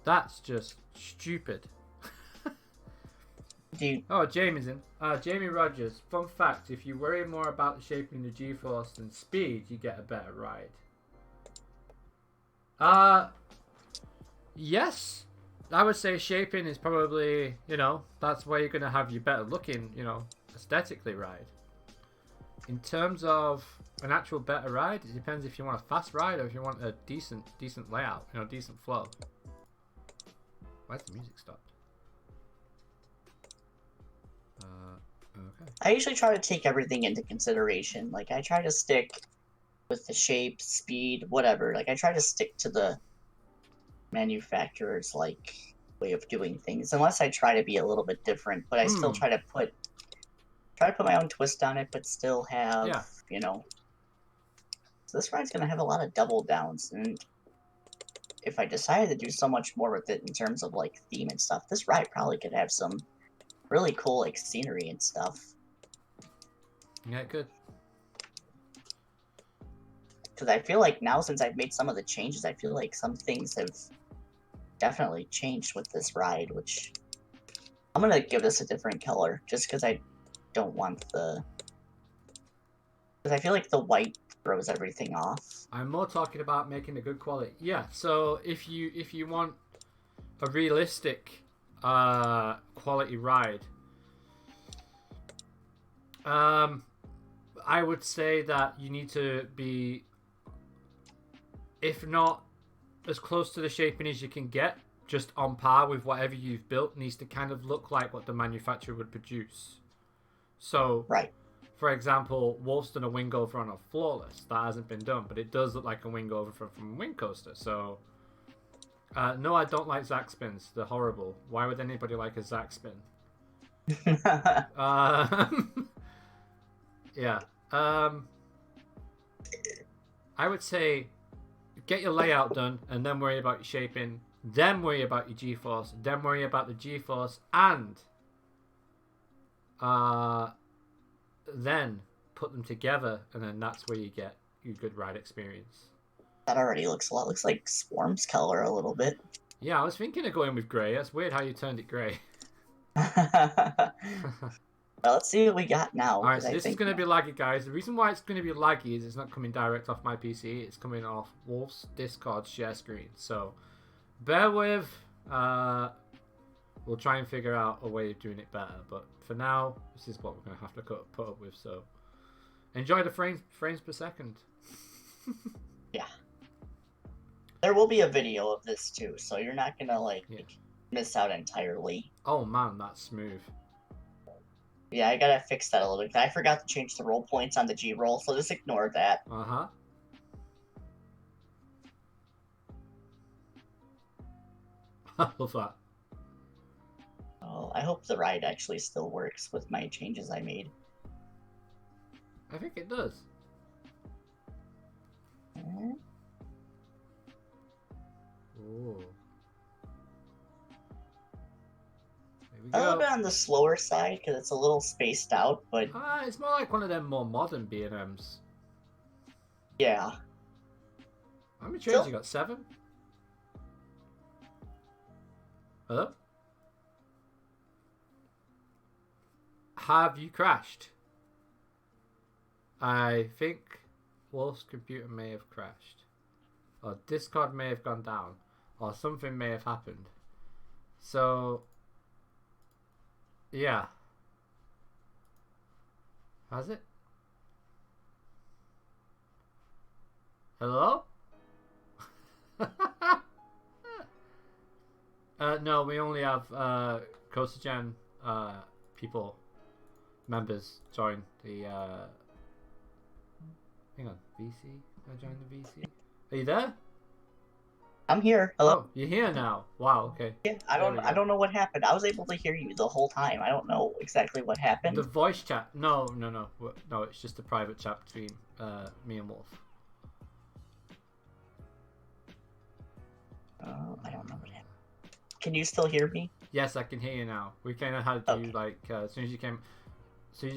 that's just stupid. Oh, Jamie's in. Jamie Rogers. Fun fact, if you worry more about the shaping the G-force than speed, you get a better ride. Yes. I would say shaping is probably, that's where you're going to have your better looking, aesthetically ride. In terms of an actual better ride, it depends if you want a fast ride or if you want a decent layout, decent flow. Why's the music stopped? Okay. I usually try to take everything into consideration. Like, I try to stick with the shape, speed, whatever. Like, I try to stick to the manufacturer's, like, way of doing things. Unless I try to be a little bit different. But I still try to put my own twist on it, but still have, So this ride's going to have a lot of double downs. And if I decided to do so much more with it in terms of, like, theme and stuff, this ride probably could have some really cool, like, scenery and stuff. Yeah, it could. Because I feel like now, since I've made some of the changes, I feel like some things have definitely changed with this ride, which I'm going to give this a different color, just because I don't want the... Because I feel like the white throws everything off. I'm more talking about making a good quality. Yeah, so if you want a realistic quality ride, I would say that you need to be, if not as close to the shaping as you can get, just on par with whatever you've built, needs to kind of look like what the manufacturer would produce. So, Right. for example, Wolf's done a wing over on a Flawless. That hasn't been done, but it does look like a wing over from a wing coaster. So, no, I don't like Zack spins. They're horrible. Why would anybody like a Zack spin? Yeah. I would say get your layout done and then worry about your shaping, then worry about your G-force, then worry about the G-force, and then put them together, and then that's where you get your good ride experience. That already looks a lot. Looks like Swarm's color a little bit. Yeah, I was thinking of going with grey. That's weird how you turned it grey. Well, let's see what we got now. Alright, so this is going to be laggy, guys. The reason why it's going to be laggy is it's not coming direct off my PC. It's coming off Wolf's Discord share screen. So, bear with. We'll try and figure out a way of doing it better. But for now, this is what we're going to have to put up with. So, enjoy the frames per second. Yeah. There will be a video of this too, so you're not going to, miss out entirely. Oh man, that's smooth. Yeah, I gotta fix that a little bit. I forgot to change the roll points on the G-roll, so just ignore that. Uh-huh. I love that. Oh, I hope the ride actually still works with my changes I made. I think it does. Ooh. A little bit on the slower side because it's a little spaced out, but it's more like one of them more modern B&Ms. Yeah. How many trains you got? 7? Hello? Have you crashed? I think Wolf's computer may have crashed. Or Discord may have gone down. Or something may have happened. So... yeah. Has it? Hello? No, we only have CoasterGen people, members join the hang on, VC? I joined the VC. Are you there? I'm here. Hello. Oh, you're here now. Wow, okay. Yeah, I don't know what happened. I was able to hear you the whole time. I don't know exactly what happened. The voice chat. No, it's just a private chat between me and Wolf. I don't know what happened. Can you still hear me? Yes, I can hear you now. We kind of had to as soon as you came. So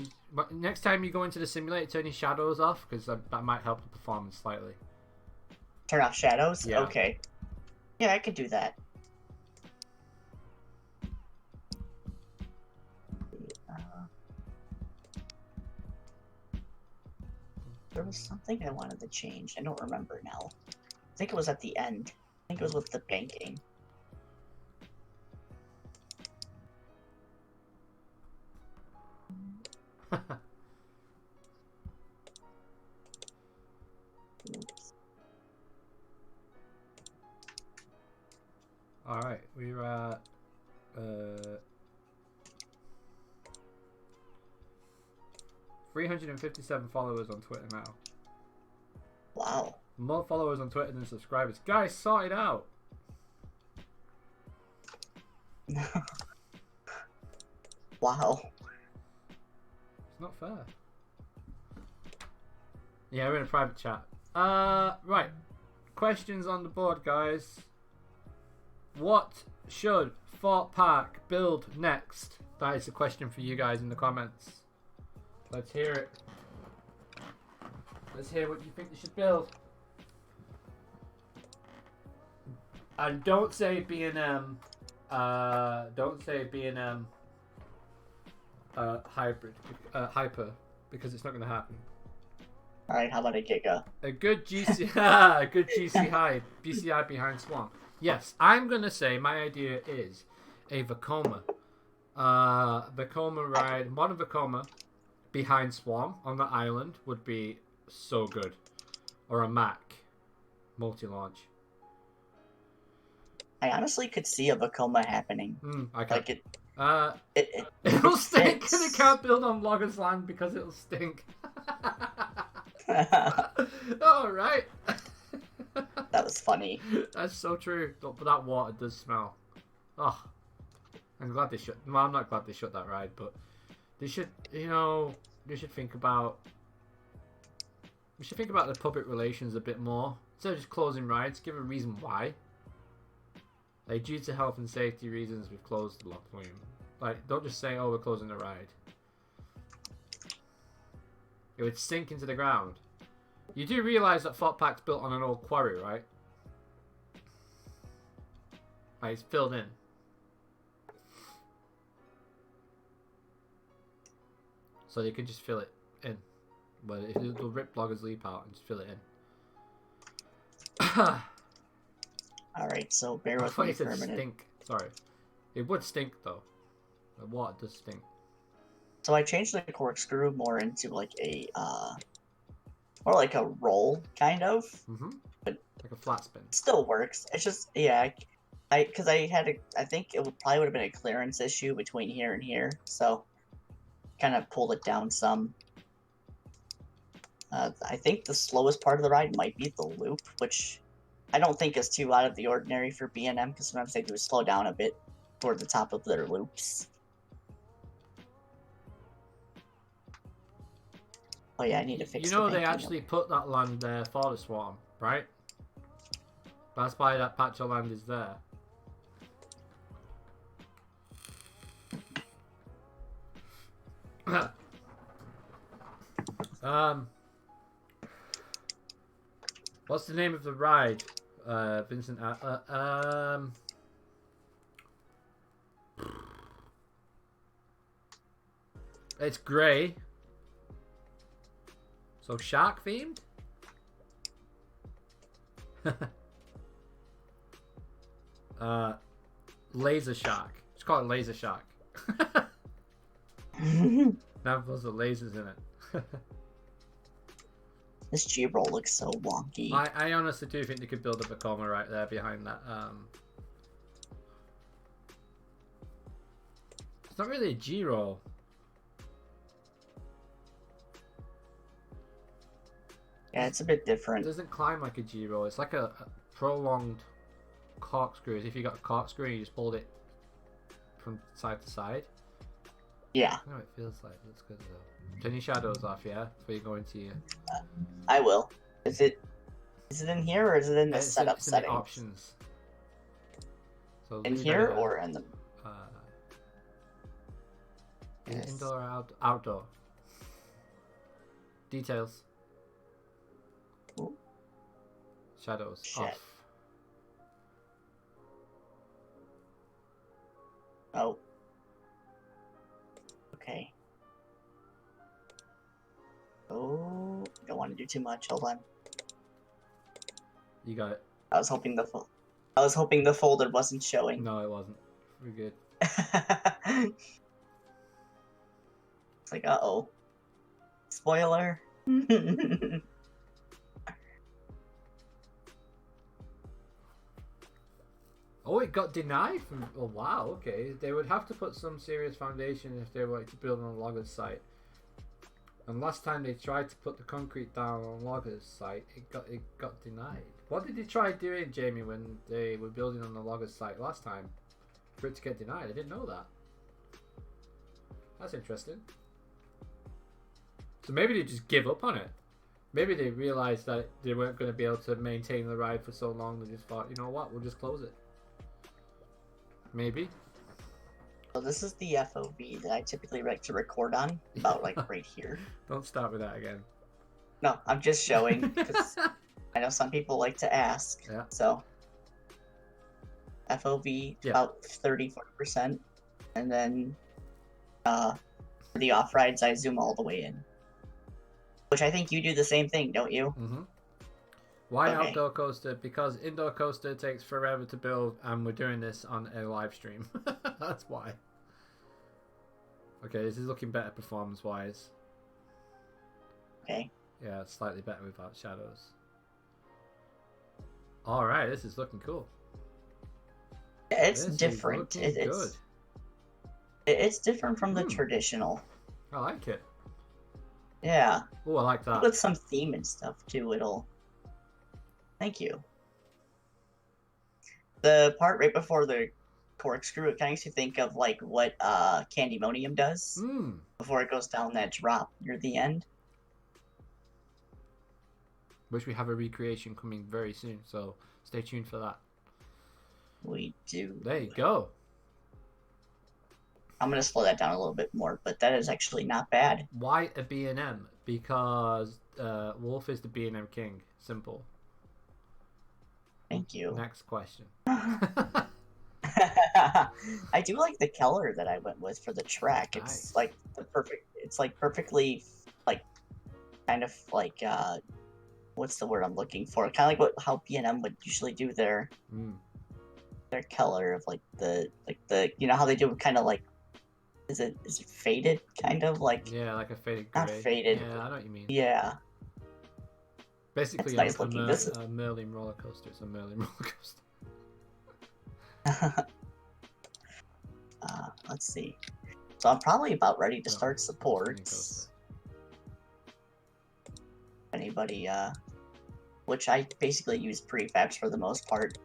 next time you go into the simulator, turn your shadows off because that might help the performance slightly. Turn off shadows? Yeah. Okay. Yeah, I could do that. There was something I wanted to change. I don't remember now. I think it was at the end. I think it was with the banking. Alright, we're at 357 followers on Twitter now. Wow. More followers on Twitter than subscribers. Guys, sort it out! Wow. It's not fair. Yeah, we're in a private chat. Right. Questions on the board, guys. What should Fort Park build next? That is a question for you guys in the comments. Let's hear it. Let's hear what you think they should build. And don't say B&M. Don't say B&M hybrid, hyper, because it's not going to happen. All right, how about a Giga? A good GC, a good BCI behind Swan. Yes, I'm gonna say my idea is a Vekoma. Vekoma ride, modern Vekoma behind Swan on the island would be so good. Or a Mac multi-launch. I honestly could see a Vekoma happening. I can't. Like It'll it stink fits. and it can't build on Loggers Land because it'll stink. Alright. That was funny. That's so true. But that water does smell. Oh. I'm glad they shut. Well, I'm not glad they shut that ride, but they should, they should think about. We should think about the public relations a bit more. Instead of just closing rides, give a reason why. Like, due to health and safety reasons, we've closed the lock volume. Like, don't just say, oh, we're closing the ride. It would sink into the ground. You do realise that Fort Pack's built on an old quarry, right? Like, it's filled in. So they could just fill it in. But they'll rip Blogger's Leap out and just fill it in. Alright, so bear I with thought me you for said a minute. stink. Sorry. It would stink, though. The water does stink. So I changed the corkscrew more into like more like a roll, kind of. Mm-hmm. But like a flat spin. It still works. It's just, yeah, I think it probably would have been a clearance issue between here and here, so kind of pulled it down some. I think the slowest part of the ride might be the loop, which I don't think is too out of the ordinary for B&M, because sometimes they do slow down a bit toward the top of their loops. Oh yeah, I need to fix the they banking. actually put that land there for the swarm, right? That's why that patch of land is there. What's the name of the ride, Vincent? It's grey. So shark themed? Laser shark. Just call it laser shark. Now there's the lasers in it. This G-roll looks so wonky. I honestly do think they could build up a coma right there behind that. It's not really a G-roll. Yeah, it's a bit It different. doesn't climb like a G-roll. It's like a prolonged corkscrew. As if you got a corkscrew and you just pulled it from side to side. Yeah. I know what it feels like. Looks good though. Turn your shadows off, yeah? Before you go into your... I will. Is it in here or is it in the it's setup in the settings? options. So In leave here that or in the... is it Yes. indoor or outdoor? Details. Ooh. Shadows Shit. off. Oh. Okay. Oh, don't want to do too much. Hold on. You got it. I was hoping the folder wasn't showing. No, it wasn't. We're good. It's like, uh-oh. Spoiler. Oh, it got denied from... Oh, wow, okay. They would have to put some serious foundation if they were to build on a logger's site. And last time they tried to put the concrete down on logger's site, it got denied. What did they try doing, Jamie, when they were building on the logger's site last time for it to get denied? I didn't know that. That's interesting. So maybe they just give up on it. Maybe they realized that they weren't going to be able to maintain the ride for so long. They just thought, you know what, we'll just close it. Maybe. So this is the FOV that I typically like to record on, about like right here. Don't start with that again. No, I'm just showing because I know some people like to ask. Yeah. So FOV about 34%, and then for the off rides I zoom all the way in. Which I think you do the same thing, don't you? Mm-hmm. Why Okay. outdoor coaster? Because indoor coaster takes forever to build, and we're doing this on a live stream. That's why. Okay, this is looking better performance-wise. Okay. Yeah, it's slightly better without shadows. Alright, this is looking cool. It's This different. is looking good. It's different from the Hmm. traditional. I like it. Yeah. Oh, I like that. With some theme and stuff too, it'll. Thank you. The part right before the corkscrew, it kind of makes you think of like what Candymonium does Hmm. before it goes down that drop near the end. Wish we have a recreation coming very soon, so stay tuned for that. We do. There you go. I'm gonna slow that down a little bit more, but that is actually not bad. Why a B&M? Because Wolf is the B&M king. Simple. Thank you. Next question. I do like the color that I went with for the track. It's Nice. like the perfect. It's like perfectly, like, kind of like what's the word I'm looking for? Kind of like how B&M would usually do their color of like the you know how they do kind of like is it faded kind of like Yeah, like a faded grey. not faded. Yeah, I know what you mean. Yeah. Basically, It's nice looking. This a Merlin roller coaster. It's a Merlin roller coaster. let's see. So I'm probably about ready to No, start spinning supports. coaster. Anybody which I basically use prefabs for the most part.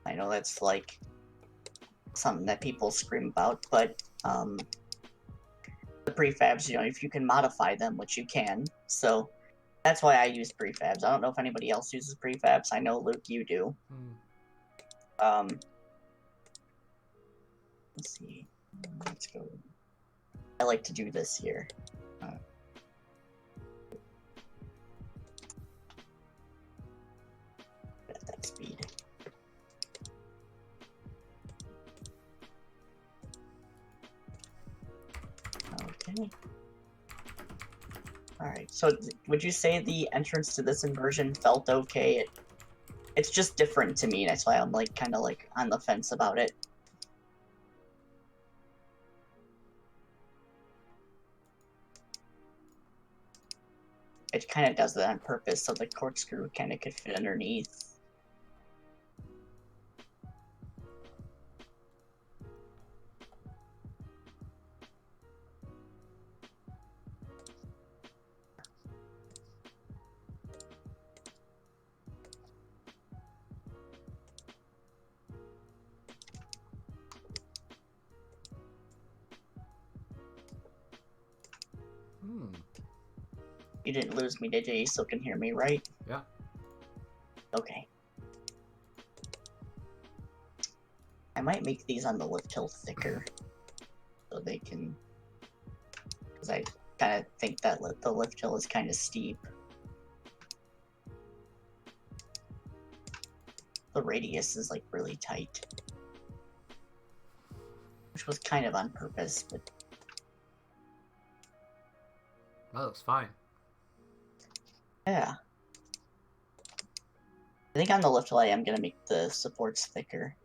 I know that's like something that people scream about, but the prefabs, you know, if you can modify them, which you can, so that's why I use prefabs. I don't know if anybody else uses prefabs. I know, Luke, you do. Let's see. Let's go. I like to do this here. At that speed. Okay. Alright, so would you say the entrance to this inversion felt okay? It's just different to me, that's why I'm like kind of like on the fence about it. It kind of does that on purpose, so the corkscrew kind of could fit underneath. You didn't lose me, did you? You still can hear me, right? Yeah. Okay. I might make these on the lift hill thicker, so they can... Because I kind of think that the lift hill is kind of steep. The radius is like really tight. Which was kind of on purpose, but... That looks fine. Yeah. I think on the lift hill I am going to make the supports thicker.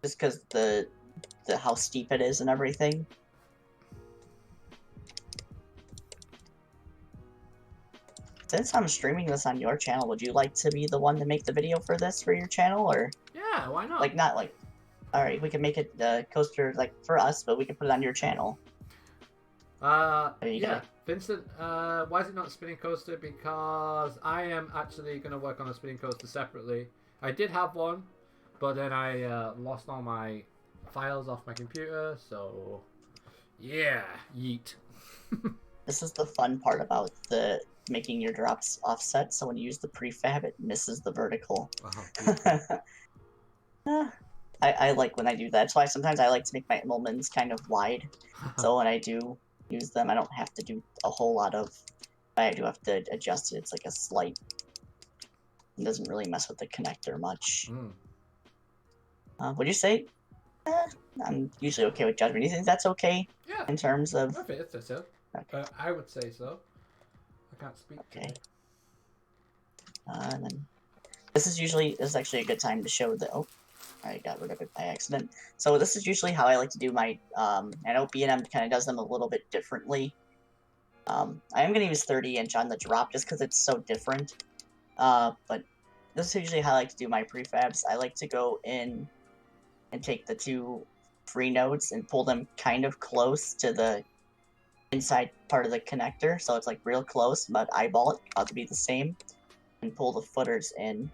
Just because the how steep it is and everything. Since I'm streaming this on your channel, would you like to be the one to make the video for this for your channel, or Yeah, why not? like not like? All right, we can make it coaster like for us, but we can put it on your channel. Yeah, Vincent, why is it not a spinning coaster? Because I am actually going to work on a spinning coaster separately. I did have one, but then I lost all my files off my computer, so yeah, yeet. This is the fun part about the making your drops offset, so when you use the prefab, it misses the vertical. I like when I do that. That's why sometimes I like to make my Immelmans kind of wide, so when I do use them, I don't have to do a whole lot of... I do have to adjust it. It's like a slight... It doesn't really mess with the connector much. Would you say... I'm usually okay with judgment. Do you think that's okay? Yeah. In terms of... I think it's so. I would say so. I can't speak. Okay. And then this is actually a good time to show the. Oh, I got rid of it by accident. So this is usually how I like to do my. I know B&M kind of does them a little bit differently. I am going to use 30-inch on the drop just because it's so different. But this is usually how I like to do my prefabs. I like to go in and take the two free nodes and pull them kind of close to the inside part of the connector, so it's like real close, but eyeball it, about to be the same, and pull the footers in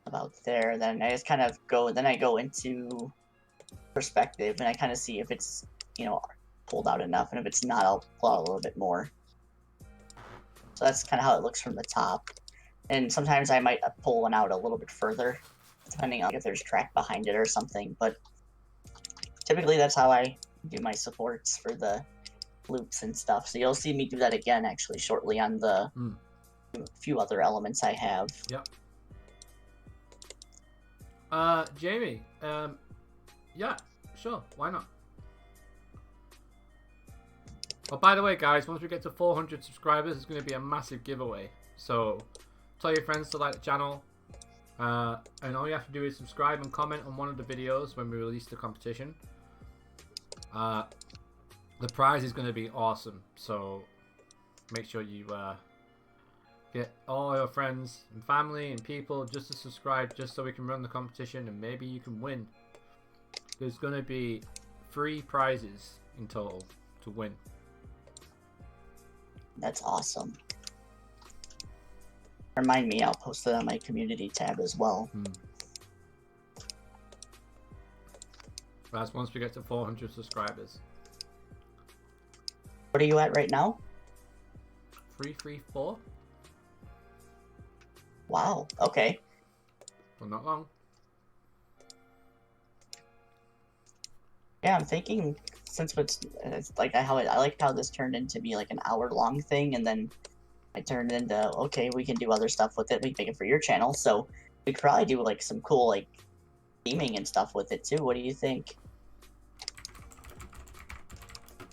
about there. Then I just kind of go, then I go into perspective, and I kind of see if it's, you know, pulled out enough, and if it's not, I'll pull out a little bit more. So that's kind of how it looks from the top. And sometimes I might pull one out a little bit further, depending on if there's track behind it or something, but typically that's how I do my supports for the loops and stuff. So you'll see me do that again actually shortly on the few other elements I have. Yep. Jamie, yeah, sure, why not? Oh, by the way, guys, once we get to 400 subscribers, it's going to be a massive giveaway. So tell your friends to like the channel. And all you have to do is subscribe and comment on one of the videos when we release the competition. The prize is going to be awesome. So make sure you get all your friends and family and people just to subscribe, just so we can run the competition and maybe you can win. There's going to be 3 prizes in total to win. That's awesome. Remind me, I'll post it on my community tab as well. That's once we get to 400 subscribers. What are you at right now? 334? Wow, okay. Well, not long. Yeah, I'm thinking, since it's like I like how this turned into be like an hour-long thing, and then I turned into, okay, we can do other stuff with it. We can make it for your channel, so we could probably do like some cool like theming and stuff with it too. What do you think?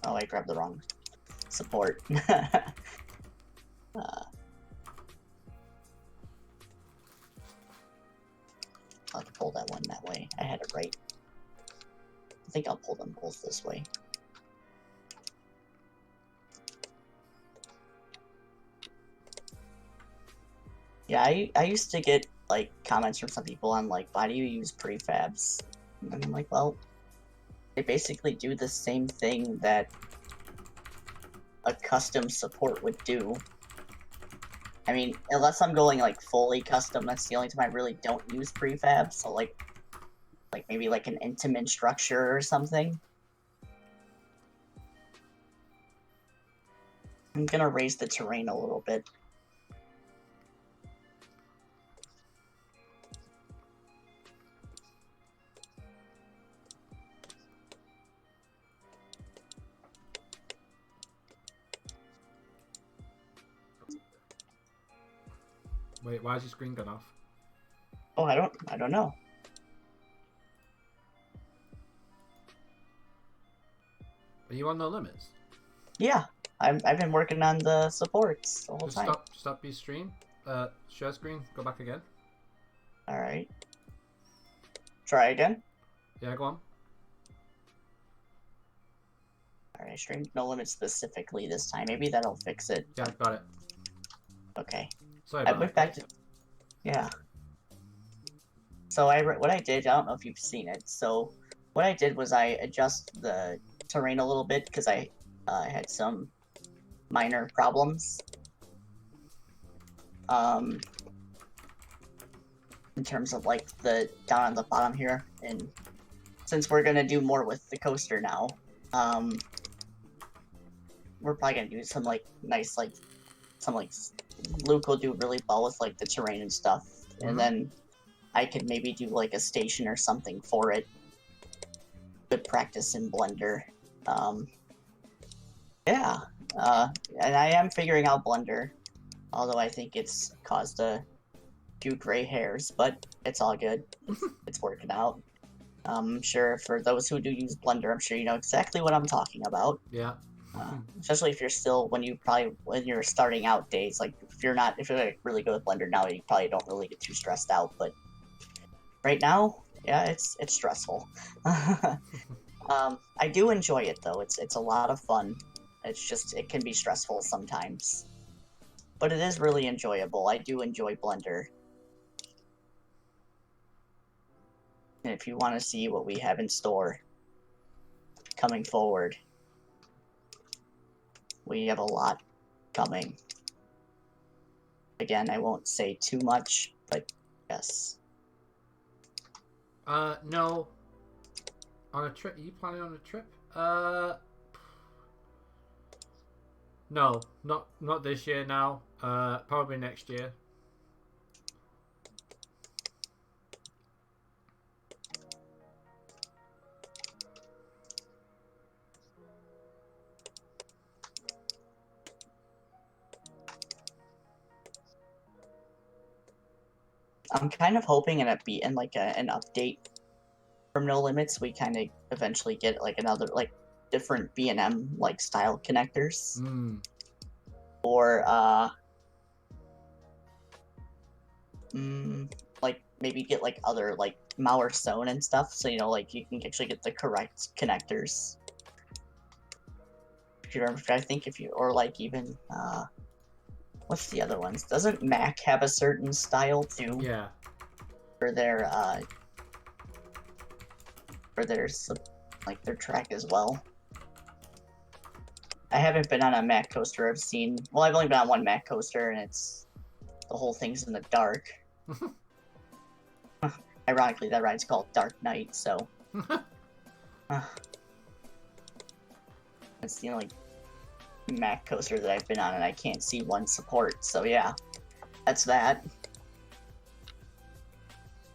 Oh, I grabbed the wrong support. I'll have to pull that one that way. I had it right. I think I'll pull them both this way. Yeah, I used to get like comments from some people on like, why do you use prefabs? And I'm like, well, they basically do the same thing that a custom support would do. I mean, unless I'm going like fully custom, that's the only time I really don't use prefabs. So like maybe like an intimate structure or something. I'm gonna raise the terrain a little bit. Wait, why is your screen gone off? Oh, I don't know. Are you on No Limits? Yeah, I've been working on the supports the whole Just time. stop your stream. Share screen. Go back again. All right. Try again. Yeah, go on. All right, I streamed No Limits specifically this time. Maybe that'll fix it. Yeah, got it. Okay. Sorry I about went that. back to. Yeah. So what I did, I don't know if you've seen it. So what I did was I adjust the terrain a little bit because I had some minor problems. In terms of like the down on the bottom here, and since we're gonna do more with the coaster now, we're probably gonna do some like nice Luke will do really well with like the terrain and stuff, and then I could maybe do like a station or something for it. Good practice in Blender. Yeah, and I am figuring out Blender, although I think it's caused a few gray hairs, but it's all good. It's working out. I'm sure for those who do use Blender, I'm sure you know exactly what I'm talking about. Yeah. Especially if you're still when you're starting out days. Like if you're like, really good with Blender now, you probably don't really get too stressed out. But right now, yeah, it's stressful. I do enjoy it though. It's a lot of fun. It's just it can be stressful sometimes, but it is really enjoyable. I do enjoy Blender. And if you want to see what we have in store coming forward, we have a lot coming. Again, I won't say too much, but yes. No. On a trip? Are you planning on a trip? No, not this year now. Probably next year. I'm kind of hoping in an update from No Limits, we kind of eventually get like another like different B&M like style connectors, or like maybe get like other like malware zone and stuff, so you know like you can actually get the correct connectors. If you remember, I think if you or like even what's the other ones? Doesn't Mac have a certain style too? Yeah. For their like their track as well. I haven't been on a Mac coaster. I've only been on one Mac coaster, and the whole thing's in the dark. Ironically, that ride's called Dark Knight, so it's the only Mac coaster that I've been on, and I can't see one support. So yeah, that's that.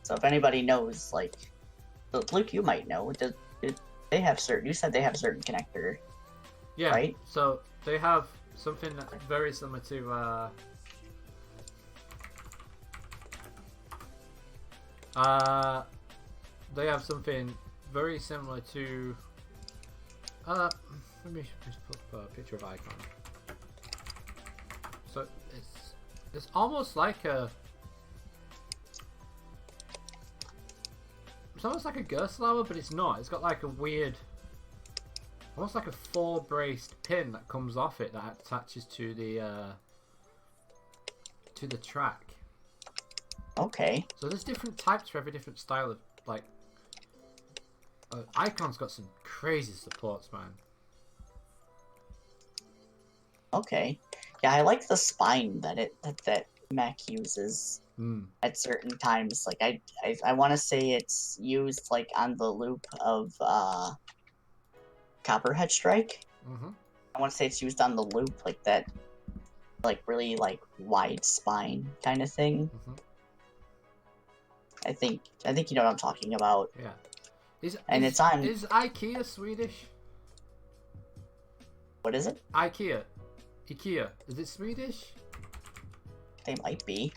So if anybody knows, like, Luke, you might know. They have certain? You said they have certain connector. Yeah. Right? So they have something very similar to they have something very similar to let me just put a picture of icon. So it's almost like a Gerstlauer, but it's not. It's got like a weird, almost like a 4-braced pin that comes off it that attaches to the track. Okay. So there's different types for every different style of like. Icon's got some crazy supports, man. Okay. Yeah, I like the spine that Mac uses at certain times. Like I want to say it's used like on the loop of Copperhead Strike. I want to say it's used on the loop like that, like really like wide spine kind of thing. I think you know what I'm talking about. Yeah. Is IKEA Swedish? What is it? IKEA. Is it Swedish? They might be.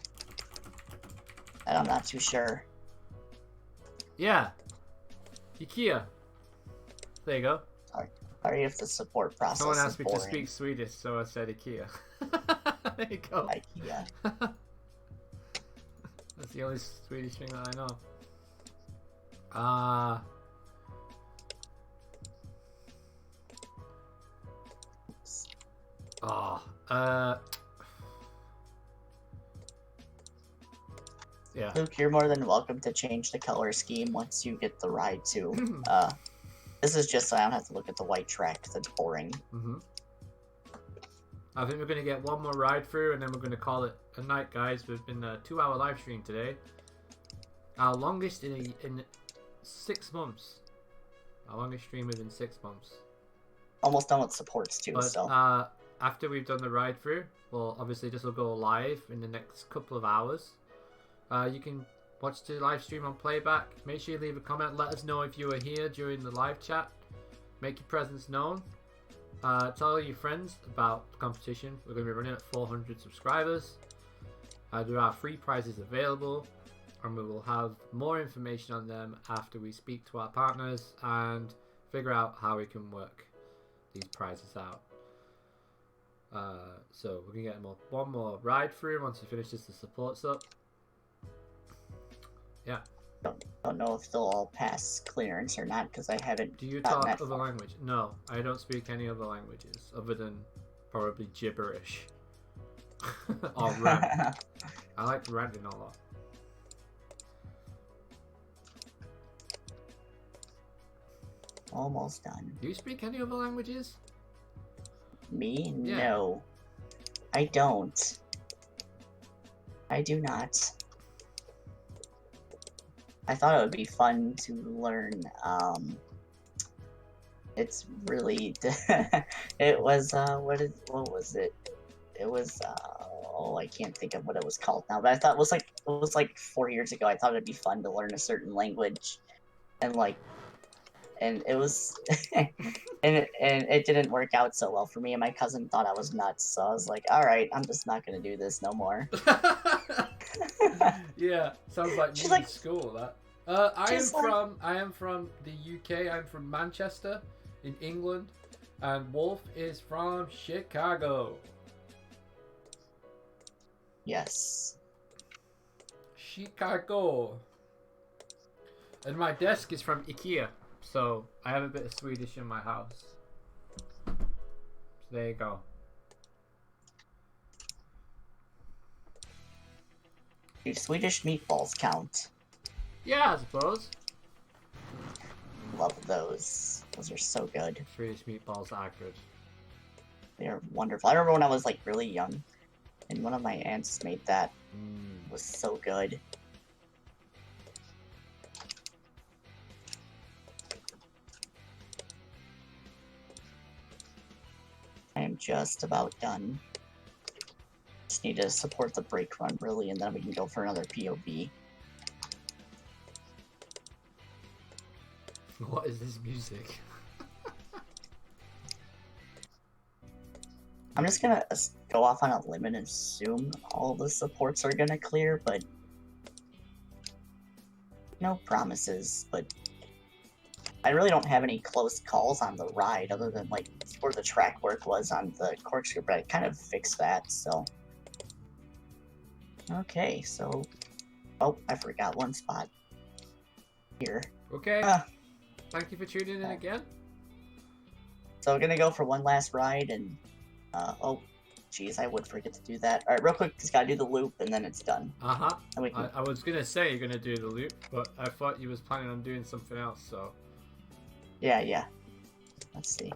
And I'm not too sure. Yeah. IKEA. There you go. Sorry if the support process Someone asked me boring. to speak Swedish, so I said IKEA. There you go. IKEA. That's the only Swedish thing that I know. Yeah. Luke, you're more than welcome to change the color scheme once you get the ride too. This is just so I don't have to look at the white track because it's boring. I think we're going to get one more ride through and then we're going to call it a night, guys. We've been a 2-hour live stream today. Our longest in 6 months. Our longest stream within 6 months. Almost done with supports too, But, so. after we've done the ride through, well, obviously this will go live in the next couple of hours. You can watch the live stream on playback. Make sure you leave a comment. Let us know if you were here during the live chat. Make your presence known. Tell your friends about the competition. We're going to be running at 400 subscribers. There are free prizes available. and we will have more information on them after we speak to our partners and figure out how we can work these prizes out. So we're gonna get one more ride through once he finishes the supports up. Yeah. Don't know if they'll all pass clearance or not because I haven't. Do you gotten talk that other far. language? No, I don't speak any other languages other than probably gibberish or rant. I like ranting a lot. Almost done. Do you speak any other languages? Me? Yeah. No. I don't. I do not. I thought it would be fun to learn, it's really, it was, what was it? It was, oh, I can't think of what it was called now, but I thought it was like 4 years ago, I thought it'd be fun to learn a certain language, and like, and it was, and it didn't work out so well for me, and my cousin thought I was nuts, so I was like, alright, I'm just not gonna do this no more. Yeah, sounds like She's me like- in school. That. I am from the UK. I'm from Manchester, in England, and Wolf is from Chicago. Yes. Chicago. And my desk is from IKEA, so I have a bit of Swedish in my house. So there you go. Do Swedish meatballs count? Yeah, I suppose. Love those. Those are so good. Swedish meatballs are good. They are wonderful. I remember when I was like really young, and one of my aunts made that. It was so good. I am just about done. Just need to support the break run really, and then we can go for another POV. What is this music? I'm just gonna go off on a limb and assume all the supports are gonna clear, but no promises. But I really don't have any close calls on the ride, other than like where the track work was on the corkscrew. But I kind of fixed that, so okay. So, oh, I forgot one spot here. Okay. Ah. Thank you for tuning in again. So we're gonna go for one last ride, and oh, geez, I would forget to do that. All right, real quick, just gotta do the loop, and then it's done. Uh-huh. And we can. I was gonna say you're gonna do the loop, but I thought you was planning on doing something else, so. Yeah. Let's see.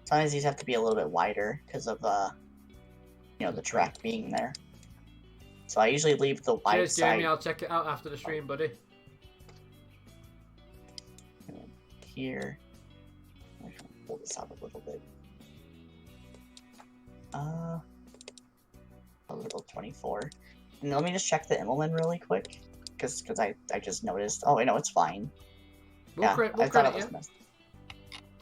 Sometimes these have to be a little bit wider because of the track being there. So I usually leave the wide Cheers, side Jamie. I'll check it out after the stream, buddy. here. I'm gonna pull this out a little bit. A little 24. And let me just check the Immelman really quick, because I just noticed. Oh, wait, no, it's fine. We'll I thought credit it was you. messed.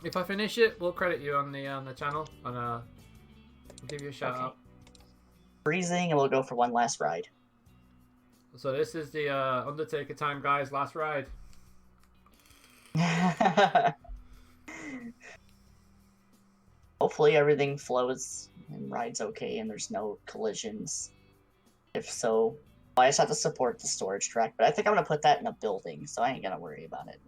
If I finish it, we'll credit you on the channel, and we'll give you a shout Okay. out. Freezing, and we'll go for one last ride. So this is the Undertaker time, guys. Last ride. Hopefully everything flows and rides okay and there's no collisions. If so, I just have to support the storage track, but I think I'm going to put that in a building, so I ain't going to worry about it.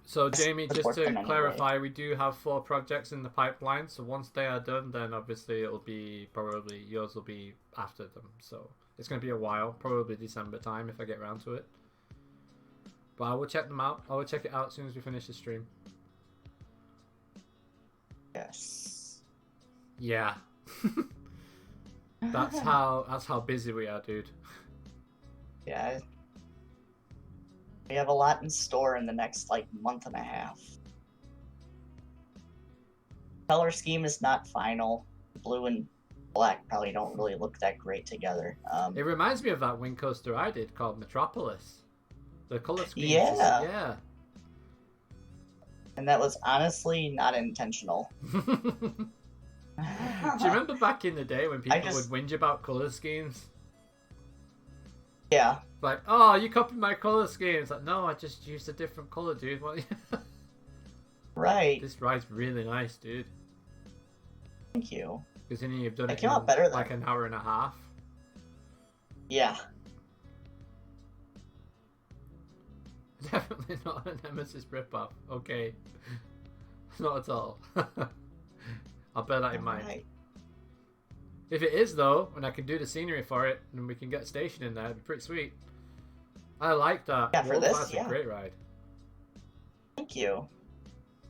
So Jamie, just Support to them anyway. clarify, we do have 4 projects in the pipeline. So once they are done, then obviously it'll be probably yours will be after them. So it's going to be a while, probably December time if I get around to it. But I will check them out. I will check it out as soon as we finish the stream. Yes. Yeah. That's how busy we are, dude. Yeah. We have a lot in store in the next, month and a half. Color scheme is not final. Blue and black probably don't really look that great together. It reminds me of that wing coaster I did called Metropolis. The color scheme. Yeah. Yeah. And that was honestly not intentional. Do you remember back in the day when people would whinge about color schemes? Yeah. Like, oh, you copied my color scheme. It's like, no, I just used a different color, dude. What? Right. This ride's really nice, dude. Thank you. Considering you've done It it came in out better than. like an hour and a half. Yeah. Definitely not a Nemesis ripoff. Okay. Not at all. I'll bear that in mind. Alright. If it is, though, and I can do the scenery for it, and we can get a station in there, it'd be pretty sweet. I like that. Yeah, for this, That's yeah. a great ride. Thank you.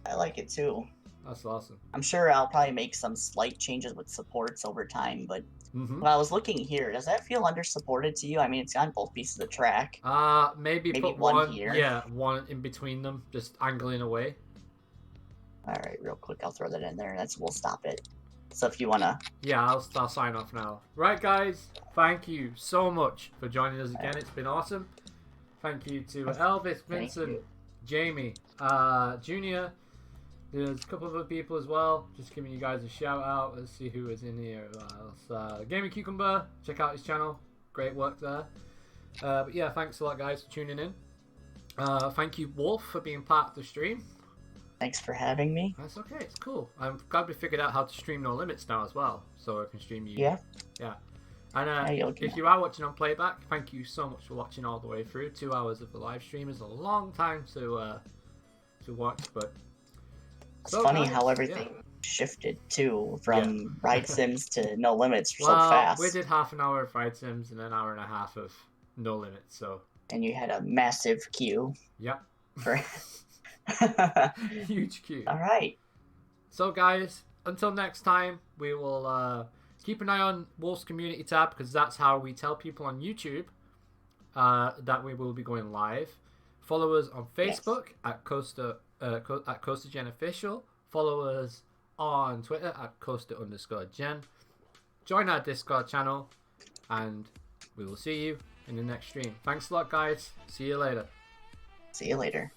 I like it too. That's awesome. I'm sure I'll probably make some slight changes with supports over time, but Mm-hmm. when I was looking here, does that feel under-supported to you? I mean, it's on both pieces of the track. Maybe Maybe put one one here. Yeah, one in between them, just angling away. Alright, real quick, I'll throw that in there. We'll stop it. So if you wanna... Yeah, I'll sign off now. Right, guys, thank you so much for joining us again. It's been awesome. Thank you to Elvis, Vincent, you. Jamie, Junior. There's a couple of other people as well. Just giving you guys a shout out. Let's see who is in here. Gaming Cucumber. Check out his channel. Great work there. But yeah, thanks a lot, guys, for tuning in. Thank you, Wolf, for being part of the stream. Thanks for having me. That's okay. It's cool. I'm glad we figured out how to stream No Limits now as well, so I can stream you. Yeah. Yeah. And if you are watching on playback, thank you so much for watching all the way through. 2 hours of the live stream is a long time to watch, but It's funny how everything shifted too from Ride Sims to No Limits so fast. We did half an hour of Ride Sims and an hour and a half of No Limits, so. And you had a massive queue. Yep. For... Huge queue. All right. So, guys, until next time, we will keep an eye on Wolf's community tab, because that's how we tell people on YouTube that we will be going live. Follow us on Facebook at Coaster Gen Official. Follow us on Twitter at Coaster_Gen. Join our Discord channel, and we will see you in the next stream. Thanks a lot, guys. See you later. See you later.